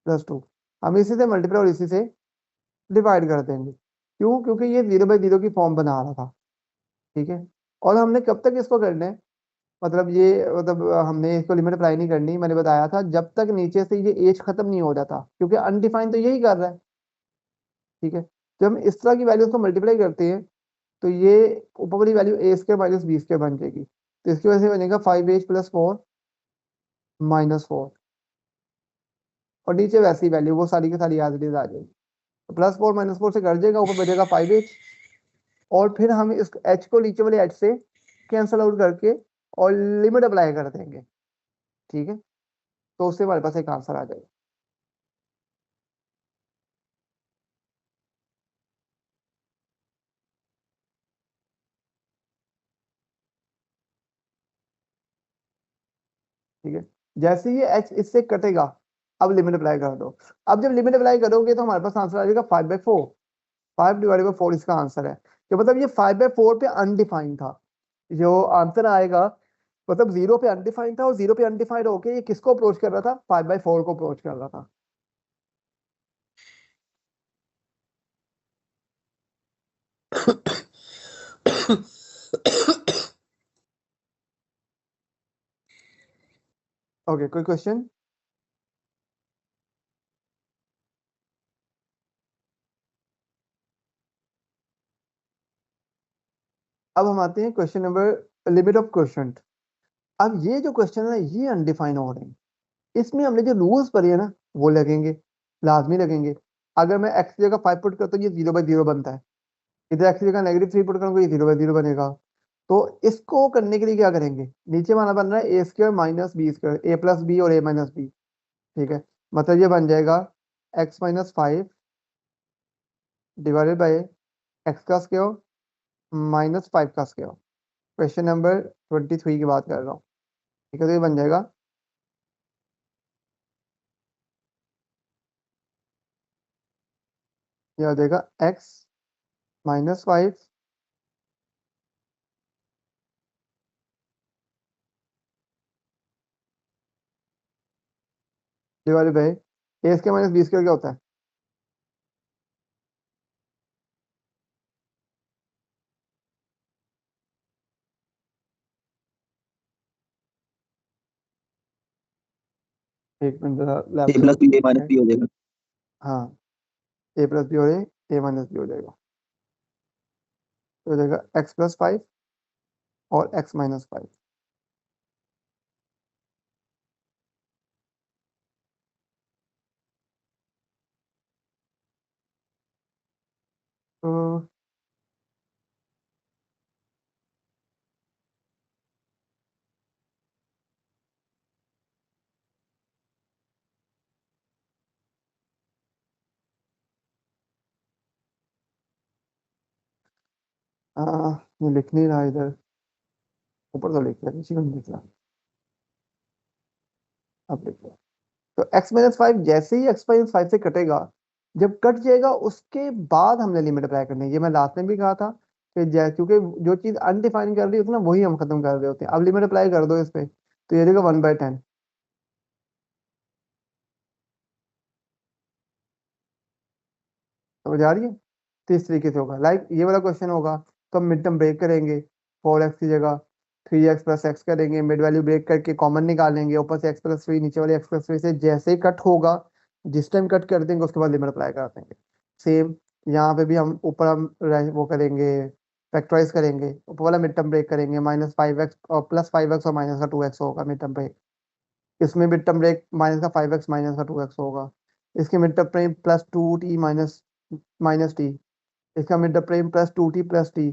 + 2, हम इसी से मल्टीप्लाई और इसी से डिवाइड कर देंगे। क्यों? क्योंकि ये 0/0 की फॉर्म बना रहा था। ठीक है, और हमने कब तक इसको करना है, मतलब ये मतलब हमने इसको लिमिट अप्लाई नहीं करनी, मैंने बताया था, जब तक नीचे से ये एज खत्म नहीं हो जाता, क्योंकि अनडिफाइन तो यही कर रहा है। ठीक है, जब हम इस तरह की वैल्यूज को मल्टीप्लाई करते हैं तो ये ऊपर वाली वैल्यू a² - b² बन जाएगी। तो इसकी वजह से बनेगा 5h + 4 -4, और नीचे वैसी वैल्यू वो सारी की सारी एज इट इज आ जाएगी। तो +4 -4 से कट जाएगा, ऊपर बचेगा 5h। और फिर हम इस h को नीचे वाले h से कैंसल आउट करके और लिमिट अप्लाई कर देंगे। ठीक है, तो उससे हमारे पास एक आंसर आ जाएगा। ठीक है, जैसे ये h इससे कटेगा, अब लिमिट अप्लाई कर दो। अब जब लिमिट अप्लाई करोगे तो हमारे पास आंसर आ जाएगा 5/4। 5/4 इसका आंसर है। तो मतलब ये 5/4 पे अनडिफाइंड था जो आंसर आएगा। मतलब 0 पे अनडिफाइंड था, और 0 पे अनडिफाइंड होके ये किसको अप्रोच कर रहा था? 5/4 को अप्रोच कर रहा था। ओके, कोई क्वेश्चन? अब हम आते हैं question number limit of question. अब ये जो क्वेश्चन है ये अनडिफाइन हो रहे हैं, इसमें हमने जो रूल्स पढ़े हैं ना वो लगेंगे, लाजमी लगेंगे। अगर मैं x की जगह 5 पुट करता हूँ ये 0/0 बनता है। इधर x की जगह -3 पुट करूंगा ये 0/0 बनेगा। तो इसको करने के लिए क्या करेंगे? नीचे वाला बन रहा है a² - b², a + b और a - b। ठीक है, मतलब ये बन जाएगा x - 5 डिवाइडेड बाय x का स्क्वायर -5 का स्क्वायर। क्वेश्चन नंबर 23 की बात कर रहा हूँ। ठीक है, तो ये बन जाएगा ये आ जाएगा x -5 divided by a square minus b square क्या होता है? एक मिनट लैब ए से प्लस कुछ बी ए माइनस बी हो जाएगा। हाँ ए प्लस बी और ए माइनस बी हो जाएगा, तो हो जाएगा x+5 और x-5। तो ये लिख नहीं रहा इधर, ऊपर तो लिख रहा नीचे क्यों नहीं लिख रहा? अब लिख रहा। तो x-5 जैसे ही x-5 से कटेगा, जब कट जाएगा उसके बाद हमने लिमिट अप्लाई करनी है। ये मैं लास्ट में भी कहा था कि क्योंकि जो चीज अनडिफाइन कर रही होती है ना, वही हम खत्म कर रहे होते हैं। अब लिमिट अप्लाई कर दो इस पे, तो ये देगा 1/10। समझ आ रही है? तो इस तरीके से होगा, लाइक ये वाला क्वेश्चन होगा तो हम मिड टर्म ब्रेक करेंगे, 4x की जगह 3x प्लस एक्स करेंगे, मिड वैल्यू ब्रेक करके कॉमन निकालेंगे, ऊपर से x+3 नीचे वाले x+3 से जैसे ही कट होगा, जिस टाइम कट कर देंगे उसके बाद लिमिट अप्लाई कर देंगे। सेम यहाँ पे भी हम ऊपर हम वो करेंगे, फैक्टराइज करेंगे, ऊपर वाला मिड टर्म ब्रेक करेंगे, -5x और +5x और माइनस का 2x होगा मिड टर्म ब्रेक। इसमें मिड टर्म ब्रेक माइनस का 5x माइनस का 2x होगा। इसके mid term break +2t minus minus T, इसका mid term break +2t plus T.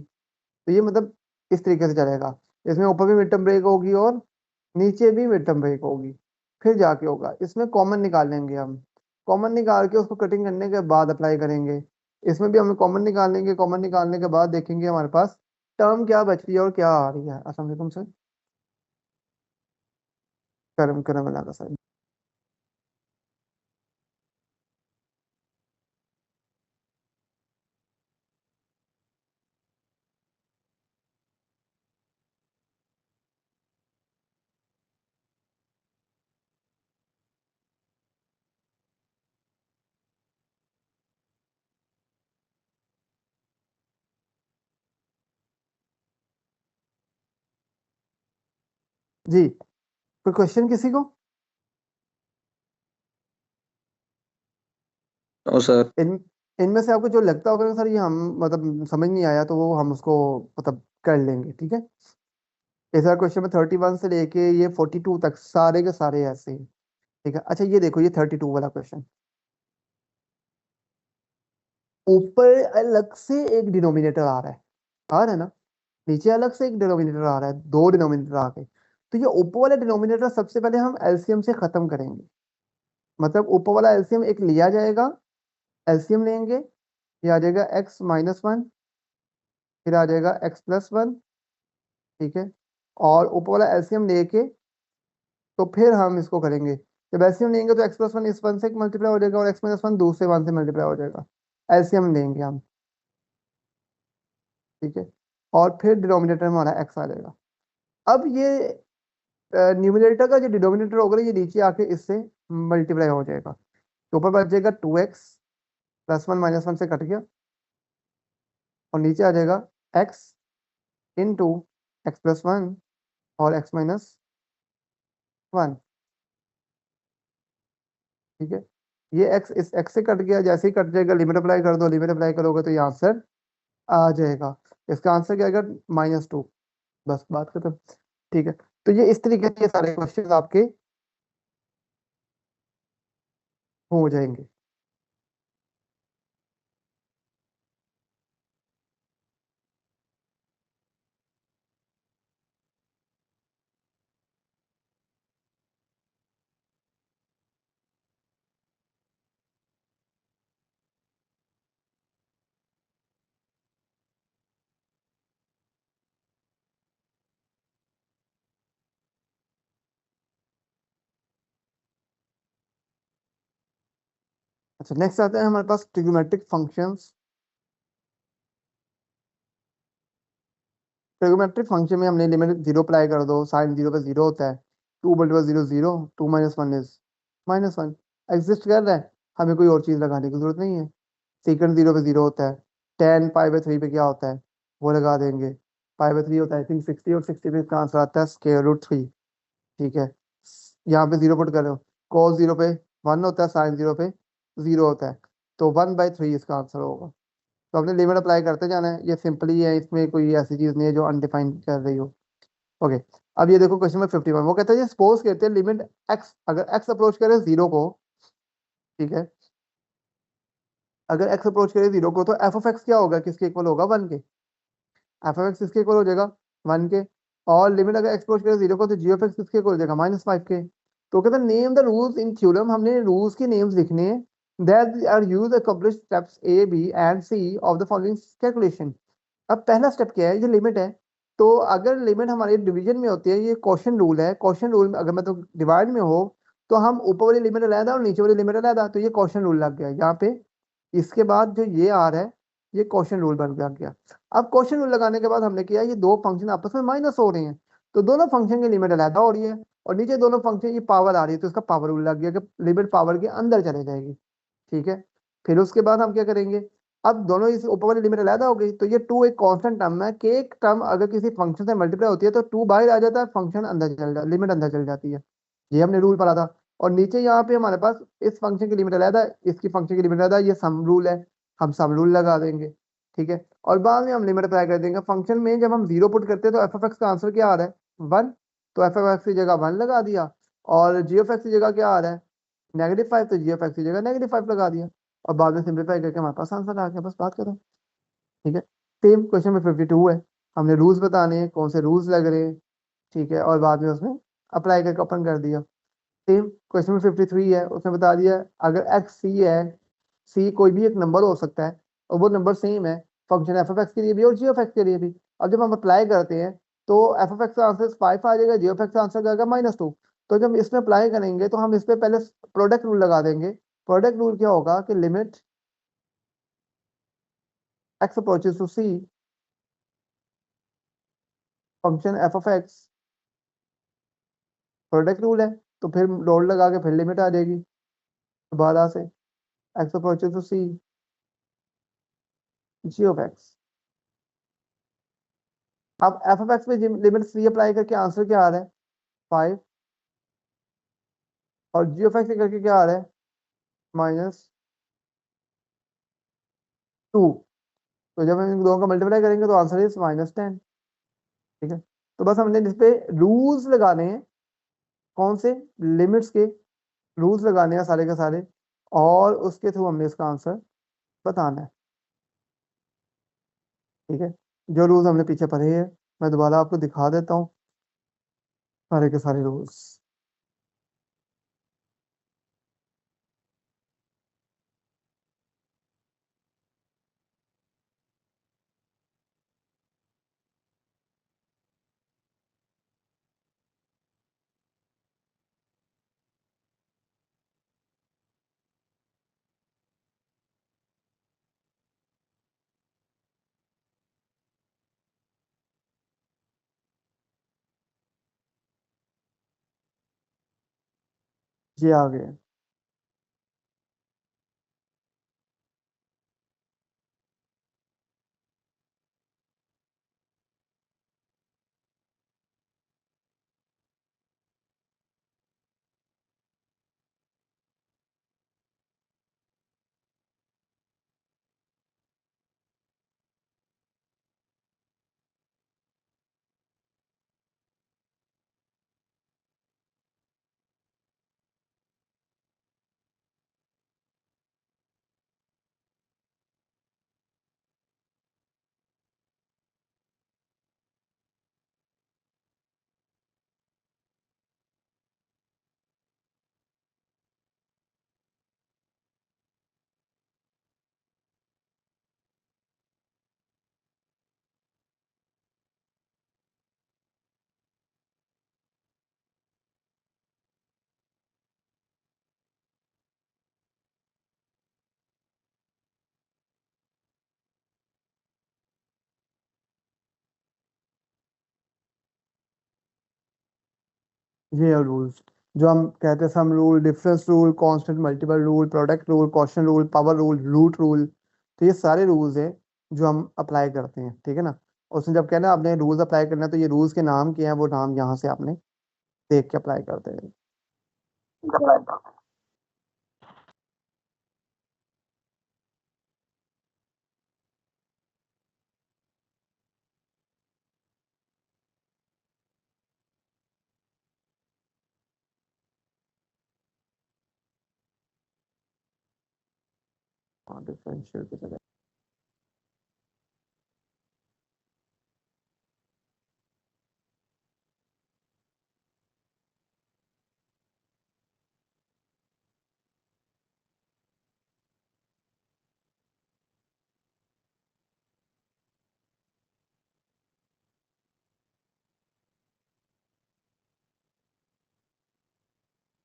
तो ये मतलब इस तरीके से चलेगा। इसमें ऊपर भी मिड टर्म ब्रेक होगी और नीचे भी मिड टर्म ब्रेक होगी, फिर जाके होगा। इसमें कॉमन निकालेंगे हम, कॉमन निकाल के उसको कटिंग करने के बाद अप्लाई करेंगे। इसमें भी हम कॉमन निकालेंगे, कॉमन निकालने के बाद देखेंगे हमारे पास टर्म क्या बच रही है और क्या आ रही है। असम से तुमसे कर्म कर्म लगा सर। जी कोई क्वेश्चन किसी को? ओ सर। इन इनमें से आपको जो लगता होगा कि सर ये हम मतलब समझ नहीं आया, तो वो हम उसको मतलब कर लेंगे, ठीक है। इस बार क्वेश्चन में 31 से लेके ये 42 तक सारे के सारे ऐसे ही, ठीक है। अच्छा ये देखो, ये 32 वाला क्वेश्चन, ऊपर अलग से एक डिनोमिनेटर आ रहा है, आ रहा है ना, नीचे अलग से एक डिनोमिनेटर आ रहा है, दो डिनोमिनेटर आ गए। तो ये ऊपर वाला डिनोमिनेटर सबसे पहले हम एलसीएम से खत्म करेंगे। मतलब ऊपर वाला एलसीएम एक लिया जाएगा, एलसीएम लेंगे, ये आ जाएगा x-1, फिर आ जाएगा x+1, ठीक है। और ऊपर वाला एलसीएम लेके तो फिर हम इसको करेंगे। जब एलसीएम लेंगे तो x+1 इस 1 से मल्टीप्लाई हो जाएगा और x-1 दूसरे 1 से मल्टीप्लाई हो जाएगा। एलसीएम लेंगे हम, ठीक है। और फिर डिनोमिनेटर में हमारा x आ जाएगा। अब ये न्यूमिनेटर का जो डिनोमिनेटर होगा ये नीचे आके इससे मल्टीप्लाई हो जाएगा, तो ऊपर बच जाएगा 2x +1 -1 से कट गया, और नीचे आ जाएगा x इंटू x+1 और x-1, ठीक है। ये x इस x से कट गया, जैसे ही कट जाएगा लिमिट अप्लाई कर दो, लिमिट अप्लाई करोगे तो ये आंसर आ जाएगा। इसका आंसर क्या आएगा? -2। बस बात खत्म, ठीक है। तो ये इस तरीके से ये सारे क्वेश्चन आपके हो जाएंगे। अच्छा नेक्स्ट आते हैं हमारे पास ट्रिग्नोमेट्रिक फंक्शंस। ट्रिग्नोमेट्रिक फंक्शन में हमने लिमिट 0 अप्लाई कर दो, साइन 0 पे 0 होता है, 2 मल्टीपल 0 0, 2 माइनस 1 इज -1 एग्जिस्ट कर रहा है, हमें कोई और चीज लगाने की जरूरत नहीं है। सेकंड 0 पे 0 होता है, 10 पाई बाई 3 पे क्या होता है वो लगा देंगे, पाई बाई 3 होता है आई थिंक 60, और 60 पे इसका आंसर आता है स्क्वायर रूट 3। ठीक है, यहाँ पे 0 पुट करो, cos 0 पे 1 होता है, साइन 0 पे 0 होता है, तो 1/3 इसका आंसर होगा। तो हमने लिमिट अप्लाई करते जाना है, ये सिंपली है, इसमें कोई ऐसी चीज नहीं है जो अनडिफाइंड कर रही हो। ओके, अब ये देखो क्वेश्चन में 51 वो कहता है सपोज कहते हैं लिमिट x, अगर x अप्रोच करे 0 को, ठीक है, अगर x अप्रोच करे 0 को तो f ऑफ x क्या होगा, किसके इक्वल होगा, 1 के। f ऑफ x किसके इक्वल हो जाएगा, 1 के। और लिमिट अगर x अप्रोच करे 0 को तो g ऑफ x किसके इक्वल हो जाएगा, -5 के। तो कहता है name the rules in theorem, हमने रूल्स के नेम्स लिखने हैं, that are used accomplish steps a b and c of the following calculation. अब पहला स्टेप क्या है, ये लिमिट है, तो अगर लिमिट हमारी डिवीजन में होती है, ये क्वेश्चन रूल है, क्वेश्चन रूल में अगर मतलब डिवाइड में हो तो हम ऊपर वाली लिमिट अलग और नीचे वाली लिमिट अलग, तो ये क्वेश्चन रूल लग गया यहाँ पे। इसके बाद जो ये आ रहा है ये क्वेश्चन रूल बन गया। अब क्वेश्चन रूल लगाने के बाद हमने किया, ये दो फंक्शन आपस में माइनस हो रहे हैं, तो दोनों फंक्शन की लिमिट अलग हो रही है, और नीचे दोनों फंक्शन की पावर आ रही है, तो इसका पावर रूल लग गया कि लिमिट पावर के अंदर चले जाएगी। ठीक है, फिर उसके बाद हम क्या करेंगे, अब दोनों इस ऊपर वाली लिमिट अलग हो गई, तो ये 2 एक कांस्टेंट टर्म है कि एक टर्म अगर किसी फंक्शन से मल्टीप्लाई होती है तो 2 बाहर आ जाता है, फंक्शन अंदर चल जाता, लिमिट अंदर चल जाती है। ये हमने रूल पढ़ा था। और नीचे यहाँ पे हमारे पास इस फंक्शन की लिमिट अलग है, इसकी फंक्शन की लिमिट अलग है, ये सम रूल है, हम सम रूल लगा देंगे। ठीक है, और बाद में हम लिमिट अप्लाई कर देंगे फंक्शन में। जब हम 0 पुट करते हैं तो एफ ऑफ एक्स का आंसर क्या आ रहा है, 1, तो एफ ऑफ एक्स की जगह 1 लगा दिया, और जी ऑफ एक्स की जगह क्या आ रहा है, -5, तो जी ऑफ एक्स की जगह -5 लगा दिया, और बाद में सिंप्लीफाई करके हमारे पास आंसर आ गया, बस बात करो। ठीक है, सेम क्वेश्चन में 52 है, हमने रूल्स बताने हैं, कौन से रूल्स लग रहे हैं, ठीक है, और बाद में उसमें अप्लाई करके ओपन कर दिया। सेम क्वेश्चन में 53 है, उसने बता दिया अगर एक्स सी है, सी कोई भी एक नंबर हो सकता है, और वो नंबर सेम है फंक्शन एफ ऑफ एक्स के लिए भी और जी ऑफ एक्स के लिए भी। अब जब हम अप्लाई करते हैं तो एफ ऑफ एक्स का आंसर 5 आ जाएगा, जी ऑफ एक्स का आंसर आएगा -2। तो जब इसमें अप्लाई करेंगे तो हम इस पे पहले प्रोडक्ट रूल लगा देंगे। प्रोडक्ट रूल क्या होगा कि limit x approaches to c function f of x, product rule है, तो फिर डॉट लगा के फिर लिमिट आ जाएगी दोबारा से, x approaches to c g of x। अब एफ ऑफ एक्स में लिमिट c अप्लाई करके आंसर क्या आ रहा है, 5, और जी ऑफ एक्स करके क्या आ रहा है, -2। तो जब हम इन दोनों का मल्टीप्लाई करेंगे तो आंसर इज -10। ठीक है, तो बस हमने इस पे रूल्स लगाने हैं, कौन से, लिमिट्स के रूल्स लगाने हैं सारे के सारे, और उसके थ्रू हमने इसका आंसर बताना है। ठीक है, जो रूल्स हमने पीछे पढ़े हैं मैं दोबारा आपको दिखा देता हूँ, सारे के सारे रूल्स। ये आ गए। ये है रूल्स जो हम कहते हैं, sum rule, difference rule, constant multiple rule, product rule, quotient rule, power rule, root rule. तो ये सारे रूल्स हैं जो हम अप्लाई करते हैं, ठीक है ना। और उसमें जब कहना आपने रूल्स अप्लाई करना है तो ये रूल्स के नाम क्या है, वो नाम यहाँ से आपने देख के अप्लाई करते हैं। डिफरेंशियल की जगह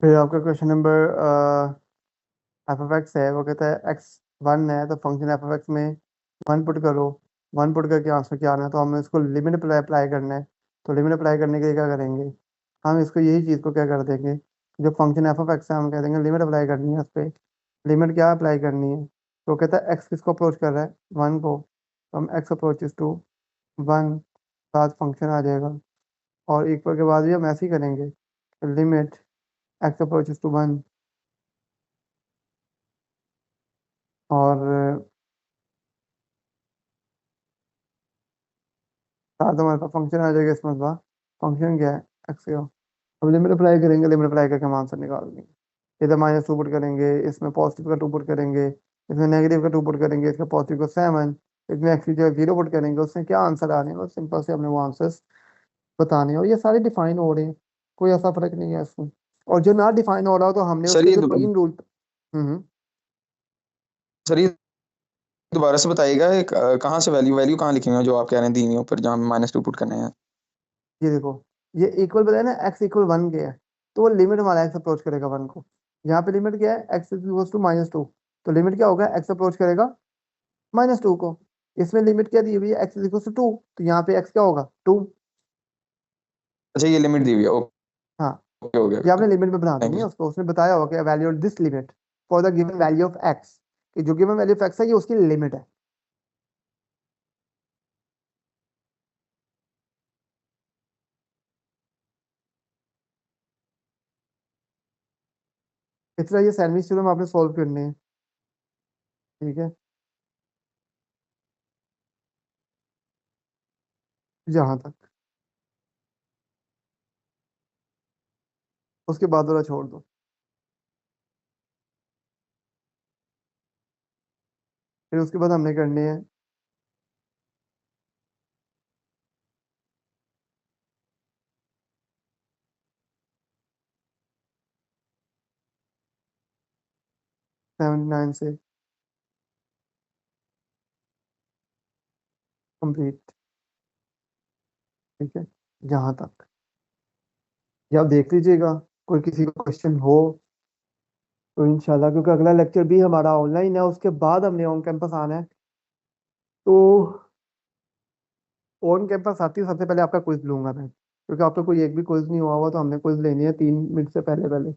फिर आपका question number F of x है, वो कहता है एक्स 1 है तो फंक्शन एफ ऑफ एक्स में 1 पुट करो। 1 पुट करके आंसर क्या आना है, तो हमें इसको लिमिट अप्लाई करना है। तो लिमिट अप्लाई करने के लिए क्या करेंगे, हम इसको यही चीज़ को क्या कर देंगे, जो फंक्शन एफ ऑफ एक्स है हम कह देंगे लिमिट अप्लाई करनी है उस पर। लिमिट क्या अप्लाई करनी है, तो कहता है एक्स किसको अप्रोच कर रहा है, 1 को, तो हम एक्स अप्रोचेस टू 1, साथ फंक्शन आ जाएगा। और इक्वल के बाद भी हम ऐसे ही करेंगे, लिमिट एक्स अप्रोचेस टू 1, और साथ हमारे पास फंक्शन आ जाएगा इसमें। फंक्शन क्या है, एक्स का। अब लिमिट अप्लाई करेंगे, लिमिट अप्लाई करके हम आंसर निकाल देंगे। इधर -2 पुट करेंगे, इसमें पॉजिटिव का 2 पुट करेंगे, इसमें नेगेटिव का 2 पुट करेंगे, इसका पॉजिटिव का 7, इसमें एक्स की जगह 0 पुट करेंगे, उससे क्या आंसर आ रहे हैं, और सिंपल से हमने वो आंसर्स बताने हैं। और ये सारे डिफाइन हो रहे हैं, कोई ऐसा फर्क नहीं है इसमें। और जो ना डिफाइन हो रहा हो तो हमने सर उसके ये जो 3 रूल। हम्म। सर ये दोबारा से बताइएगा कहाँ से वैल्यू वैल्यू कहाँ लिखेंगे जो आप कह रहे हैं दीनी ऊपर जहाँ -2 पुट करने हैं। ये देखो, ये इक्वल बताया ना, एक्स इक्वल 1 के है, तो वो लिमिट हमारा एक्स अप्रोच करेगा 1 को। यहाँ पे लिमिट क्या है, एक्स इक्वल टू -2, तो लिमिट क्या होगा, एक्स अप्रोच करेगा -2 को। इसमें लिमिट क्या दी हुई है, एक्स इक्वल टू 2, तो यहाँ पे एक्स क्या होगा, 2। अच्छा ये लिमिट दी हुई है, हाँ, ओके हो गया ये आपने लिमिट में बना थैंक देनी है यू। उसको। उसने बताया होगा कि value this limit for the given value of x, कि जो गिवन वैल्यू ऑफ एक्स है ये उसकी लिमिट है। इस तरह ये सैंडविच थ्योरम आपने सॉल्व करने हैं, ठीक है, जहां तक। उसके बाद वाला छोड़ दो। फिर उसके बाद हमने करने हैं 79 से कंप्लीट, ठीक है, जहां तक। ये आप देख लीजिएगा, कोई किसी को क्वेश्चन हो तो इंशाल्लाह, क्योंकि अगला लेक्चर भी हमारा ऑनलाइन है, उसके बाद हमने ऑन कैंपस आना है। तो ऑन कैंपस आती है सबसे पहले आपका क्विज लूंगा मैं, क्योंकि आपका कोई एक भी क्विज नहीं हुआ हुआ, तो हमने क्विज लेनी है 3 मिनट से पहले पहले।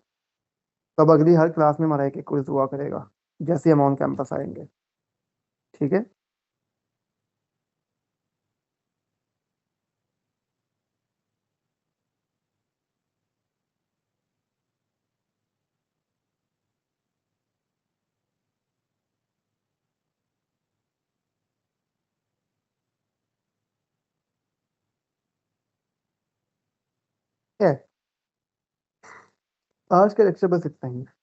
तब अगली हर क्लास में हमारा एक क्विज हुआ करेगा जैसे हम ऑन कैंपस आएंगे, ठीक है। है, आज का लेक्चर बस इतना ही है।